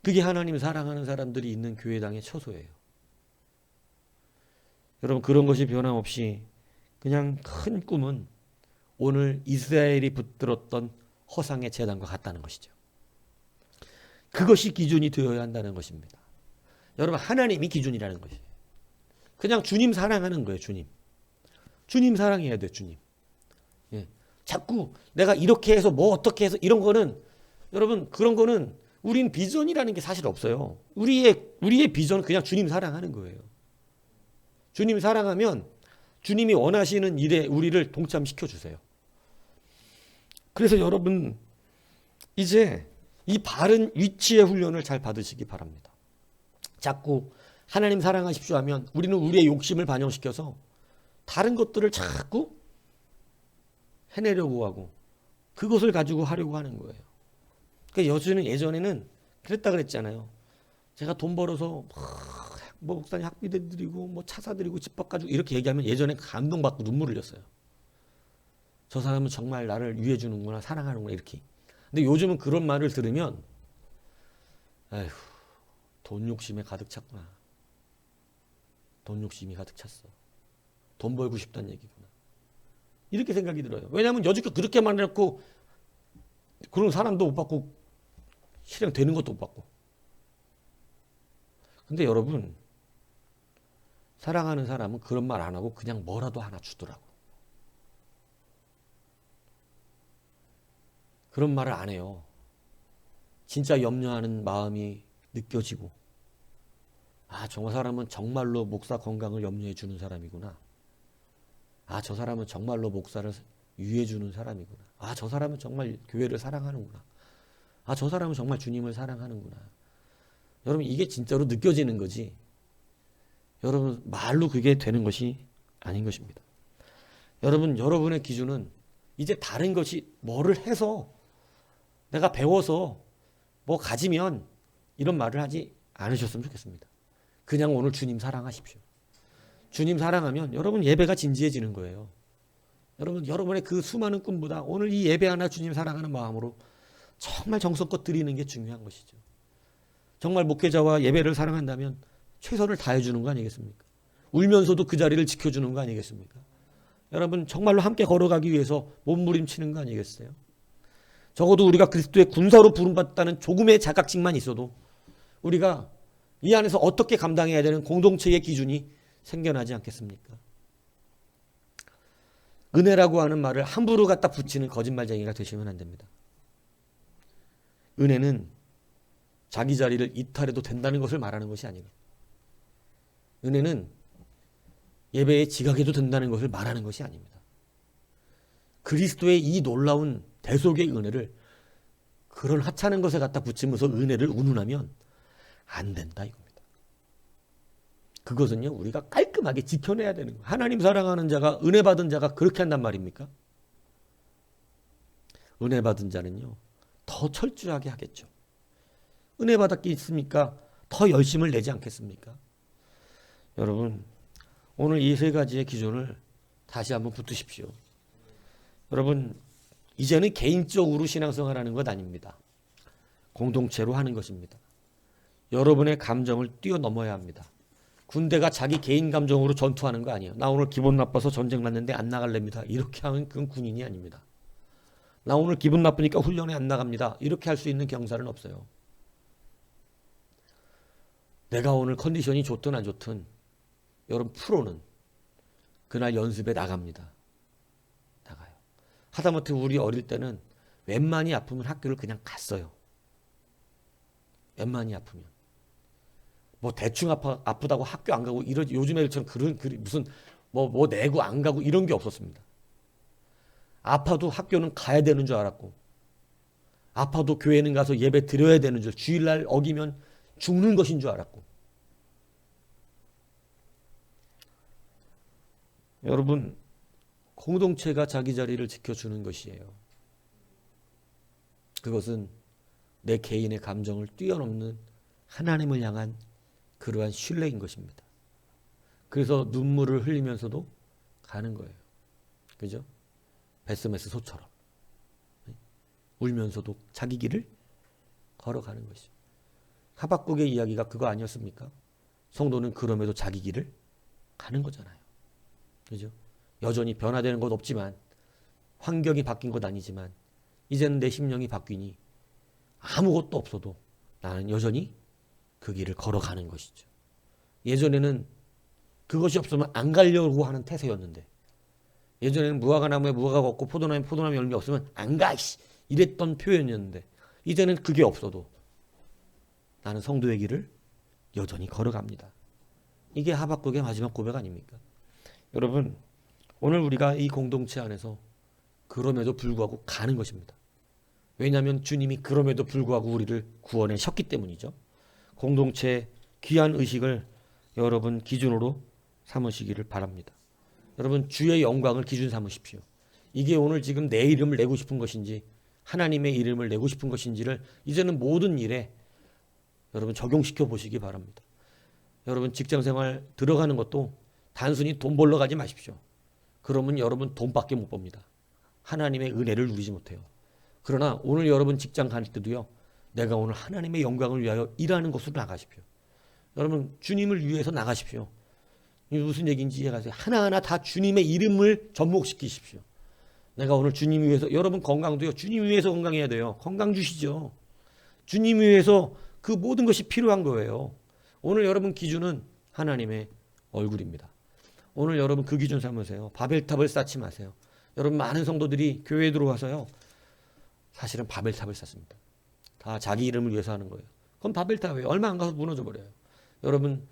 그게 하나님 사랑하는 사람들이 있는 교회당의 처소예요. 여러분 그런 것이 변함없이 그냥 큰 꿈은 오늘 이스라엘이 붙들었던 허상의 제단과 같다는 것이죠. 그것이 기준이 되어야 한다는 것입니다. 여러분 하나님이 기준이라는 것이에요. 그냥 주님 사랑하는 거예요. 주님 사랑해야 돼요. 주님. 자꾸 내가 이렇게 해서 뭐 어떻게 해서 이런 거는 여러분 그런 거는 우린 비전이라는 게 사실 없어요. 우리의 비전은 그냥 주님 사랑하는 거예요. 주님 사랑하면 주님이 원하시는 일에 우리를 동참시켜 주세요. 그래서 여러분 이제 이 바른 위치의 훈련을 잘 받으시기 바랍니다. 자꾸 하나님 사랑하십시오 하면 우리는 우리의 욕심을 반영시켜서 다른 것들을 자꾸 해내려고 하고 그것을 가지고 하려고 하는 거예요. 그러니까 예전에는 그랬다 그랬잖아요. 제가 돈 벌어서 뭐 목사님 학비대 드리고 뭐 차 사드리고 집 바꿔주고 이렇게 얘기하면 예전에 감동받고 눈물을 흘렸어요. 저 사람은 정말 나를 위해 주는구나, 사랑하는구나 이렇게. 근데 요즘은 그런 말을 들으면 아휴, 돈 욕심에 가득 찼구나. 돈 욕심이 가득 찼어. 돈 벌고 싶다는 얘기구나. 이렇게 생각이 들어요. 왜냐하면 여지껏 그렇게 말해놓고 그런 사람도 못 받고 실행되는 것도 못 받고. 근데 여러분 사랑하는 사람은 그런 말 안 하고 그냥 뭐라도 하나 주더라고. 그런 말을 안 해요. 진짜 염려하는 마음이 느껴지고 아, 저 사람은 정말로 목사 건강을 염려해 주는 사람이구나. 아, 저 사람은 정말로 목사를 위해 주는 사람이구나. 아, 저 사람은 정말 교회를 사랑하는구나. 아, 저 사람은 정말 주님을 사랑하는구나. 여러분 이게 진짜로 느껴지는 거지. 여러분 말로 그게 되는 것이 아닌 것입니다. 여러분 여러분의 기준은 이제 다른 것이 뭐를 해서 내가 배워서 뭐 가지면 이런 말을 하지 않으셨으면 좋겠습니다. 그냥 오늘 주님 사랑하십시오. 주님 사랑하면 여러분 예배가 진지해지는 거예요. 여러분의 그 수많은 꿈보다 오늘 이 예배 하나 주님 사랑하는 마음으로 정말 정성껏 드리는 게 중요한 것이죠. 정말 목회자와 예배를 사랑한다면 최선을 다해주는 거 아니겠습니까? 울면서도 그 자리를 지켜주는 거 아니겠습니까? 여러분 정말로 함께 걸어가기 위해서 몸부림치는 거 아니겠어요? 적어도 우리가 그리스도의 군사로 부름받다는 조금의 자각증만 있어도 우리가 이 안에서 어떻게 감당해야 되는 공동체의 기준이 생겨나지 않겠습니까? 은혜라고 하는 말을 함부로 갖다 붙이는 거짓말쟁이가 되시면 안 됩니다. 은혜는 자기 자리를 이탈해도 된다는 것을 말하는 것이 아니에요. 은혜는 예배에 지각해도 된다는 것을 말하는 것이 아닙니다. 그리스도의 이 놀라운 대속의 은혜를 그런 하찮은 것에 갖다 붙이면서 은혜를 운운하면 안 된다 이겁니다. 그것은요 우리가 깔끔하게 지켜내야 되는 거예요. 하나님 사랑하는 자가 은혜 받은 자가 그렇게 한단 말입니까? 은혜 받은 자는요 더 철저하게 하겠죠. 은혜 받았겠습니까? 더 열심을 내지 않겠습니까? 여러분 오늘 이 세 가지의 기준을 다시 한번 붙드십시오. 여러분 이제는 개인적으로 신앙생활하는 것 아닙니다. 공동체로 하는 것입니다. 여러분의 감정을 뛰어넘어야 합니다. 군대가 자기 개인 감정으로 전투하는 거 아니에요. 나 오늘 기분 나빠서 전쟁 났는데 안 나갈랍니다. 이렇게 하면 그건 군인이 아닙니다. 나 오늘 기분 나쁘니까 훈련에 안 나갑니다. 이렇게 할 수 있는 경사는 없어요. 내가 오늘 컨디션이 좋든 안 좋든 여러분 프로는 그날 연습에 나갑니다. 나가요. 하다못해 우리 어릴 때는 웬만히 아프면 학교를 그냥 갔어요. 웬만히 아프면. 뭐 대충 아프다고 학교 안 가고 요즘 애들처럼 무슨 뭐 내고 안 가고 이런 게 없었습니다. 아파도 학교는 가야 되는 줄 알았고 아파도 교회는 가서 예배 드려야 되는 줄 주일날 어기면 죽는 것인 줄 알았고 여러분 공동체가 자기 자리를 지켜주는 것이에요. 그것은 내 개인의 감정을 뛰어넘는 하나님을 향한 그러한 신뢰인 것입니다. 그래서 눈물을 흘리면서도 가는 거예요. 그죠? 베스메스 소처럼 울면서도 자기 길을 걸어가는 것이죠. 하박국의 이야기가 그거 아니었습니까? 성도는 그럼에도 자기 길을 가는 거잖아요. 그죠? 여전히 변화되는 것 없지만 환경이 바뀐 것 아니지만 이제는 내 심령이 바뀌니 아무것도 없어도 나는 여전히 그 길을 걸어가는 것이죠. 예전에는 그것이 없으면 안 가려고 하는 태세였는데 예전에는 무화과 나무에 무화과가 없고 포도나무에 포도나무 열매 없으면 안 가, 이씨. 이랬던 표현이었는데 이제는 그게 없어도 나는 성도의 길을 여전히 걸어갑니다. 이게 하박국의 마지막 고백 아닙니까? 여러분, 오늘 우리가 이 공동체 안에서 그럼에도 불구하고 가는 것입니다. 왜냐하면 주님이 그럼에도 불구하고 우리를 구원하셨기 때문이죠. 공동체의 귀한 의식을 여러분 기준으로 삼으시기를 바랍니다. 여러분, 주의 영광을 기준 삼으십시오. 이게 오늘 지금 내 이름을 내고 싶은 것인지 하나님의 이름을 내고 싶은 것인지를 이제는 모든 일에 여러분 적용시켜 보시기 바랍니다. 여러분, 직장생활 들어가는 것도 단순히 돈 벌러 가지 마십시오. 그러면 여러분 돈밖에 못 법니다. 하나님의 은혜를 누리지 못해요. 그러나 오늘 여러분 직장 갈 때도요, 내가 오늘 하나님의 영광을 위하여 일하는 곳으로 나가십시오. 여러분, 주님을 위해서 나가십시오. 이게 무슨 얘기인지 이해가세요? 하나하나 다 주님의 이름을 접목시키십시오. 내가 오늘 주님 위해서, 여러분 건강도요, 주님 위해서 건강해야 돼요. 건강 주시죠. 주님 위해서 그 모든 것이 필요한 거예요. 오늘 여러분 기준은 하나님의 얼굴입니다. 오늘 여러분 그 기준 삼으세요. 바벨탑을 쌓지 마세요. 여러분, 많은 성도들이 교회에 들어와서요, 사실은 바벨탑을 쌓습니다. 다 자기 이름을 위해서 하는 거예요. 그럼 바벨탑이에요. 얼마 안 가서 무너져 버려요. 여러분,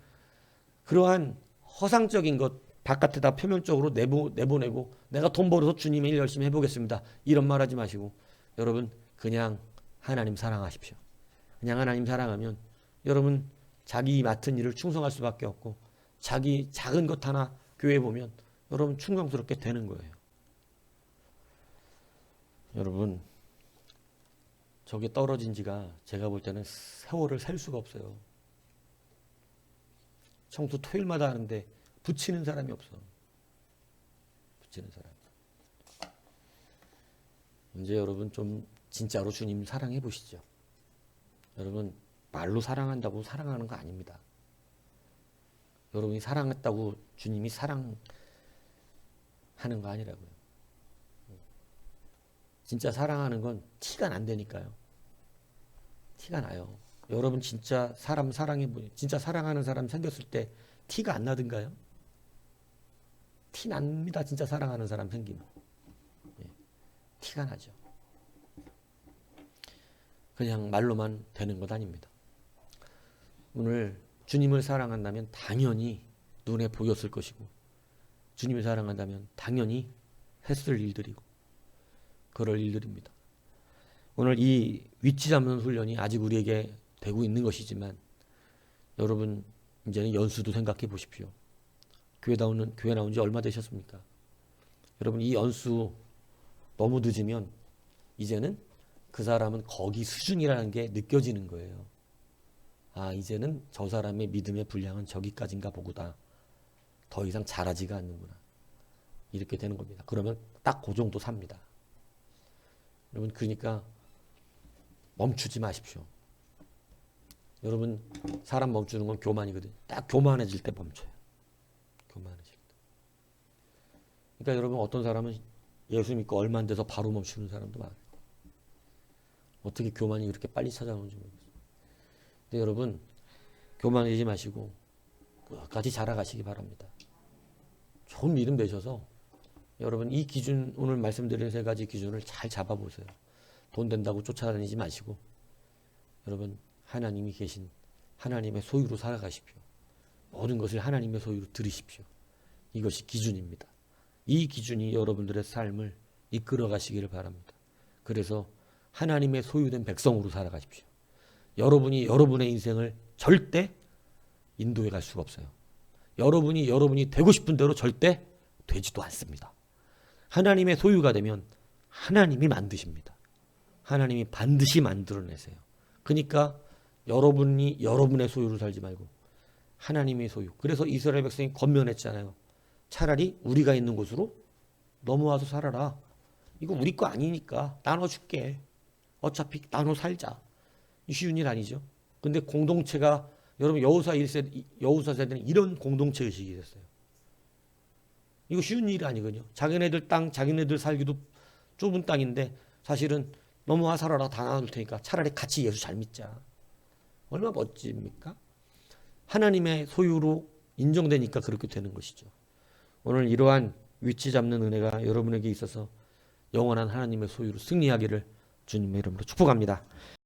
그러한 허상적인 것 바깥에다 표면적으로 내보내고 내가 돈 벌어서 주님의 일 열심히 해보겠습니다, 이런 말 하지 마시고 여러분 그냥 하나님 사랑하십시오. 그냥 하나님 사랑하면 여러분 자기 맡은 일을 충성할 수밖에 없고 자기 작은 것 하나 교회에 보면 여러분 충성스럽게 되는 거예요. 여러분, 저게 떨어진 지가 제가 볼 때는 세월을 셀 수가 없어요. 청소 토요일마다 하는데 붙이는 사람이 없어. 붙이는 사람. 이제 여러분 좀 진짜로 주님 사랑해 보시죠. 여러분, 말로 사랑한다고 사랑하는 거 아닙니다. 여러분이 사랑했다고 주님이 사랑하는 거 아니라고요. 진짜 사랑하는 건 티가 난다니까요. 티가 나요. 여러분 진짜 사람 사랑해 보니, 진짜 사랑하는 사람 생겼을 때 티가 안 나든가요? 티 납니다. 진짜 사랑하는 사람 생기면. 예, 티가 나죠. 그냥 말로만 되는 것 아닙니다. 오늘 주님을 사랑한다면 당연히 눈에 보였을 것이고, 주님을 사랑한다면 당연히 했을 일들이고 그럴 일들입니다. 오늘 이 위치 잡는 훈련이 아직 우리에게 되고 있는 것이지만 여러분 이제는 연수도 생각해 보십시오. 교회 나온 지 얼마 되셨습니까? 여러분, 이 연수 너무 늦으면 이제는 그 사람은 거기 수준이라는 게 느껴지는 거예요. 아, 이제는 저 사람의 믿음의 분량은 저기까지인가 보구나. 더 이상 잘하지가 않는구나. 이렇게 되는 겁니다. 그러면 딱 그 정도 삽니다. 여러분, 그러니까 멈추지 마십시오. 여러분, 사람 멈추는 건 교만이거든요. 딱 교만해질 때 멈춰요. 교만해질 때. 그러니까 여러분, 어떤 사람은 예수 믿고 얼마 안 돼서 바로 멈추는 사람도 많아요. 어떻게 교만이 그렇게 빨리 찾아오는지 모르겠어요. 근데 여러분, 교만하지 마시고 끝까지 자라가시기 바랍니다. 좋은 믿음 되셔서 여러분 이 기준, 오늘 말씀드린 세 가지 기준을 잘 잡아보세요. 돈 된다고 쫓아다니지 마시고 여러분, 하나님이 계신 하나님의 소유로 살아가십시오. 모든 것을 하나님의 소유로 들으십시오. 이것이 기준입니다. 이 기준이 여러분들의 삶을 이끌어 가시기를 바랍니다. 그래서 하나님의 소유된 백성으로 살아가십시오. 여러분이 여러분의 인생을 절대 인도해 갈 수가 없어요. 여러분이 되고 싶은 대로 절대 되지도 않습니다. 하나님의 소유가 되면 하나님이 만드십니다. 하나님이 반드시 만들어내세요. 그러니까 여러분이 여러분의 소유로 살지 말고 하나님의 소유. 그래서 이스라엘 백성이 권면했잖아요. 차라리 우리가 있는 곳으로 넘어와서 살아라. 이거 우리 거 아니니까 나눠줄게. 어차피 나눠 살자. 쉬운 일 아니죠. 근데 공동체가, 여러분 여호사 세대는 이런 공동체 의식이 됐어요. 이거 쉬운 일이 아니거든요. 자기네들 땅, 자기네들 살기도 좁은 땅인데 사실은 넘어와 살아라, 다 나눠줄 테니까 차라리 같이 예수 잘 믿자. 얼마나 멋집니까? 하나님의 소유로 인정되니까 그렇게 되는 것이죠. 오늘 이러한 위치 잡는 은혜가 여러분에게 있어서 영원한 하나님의 소유로 승리하기를 주님의 이름으로 축복합니다.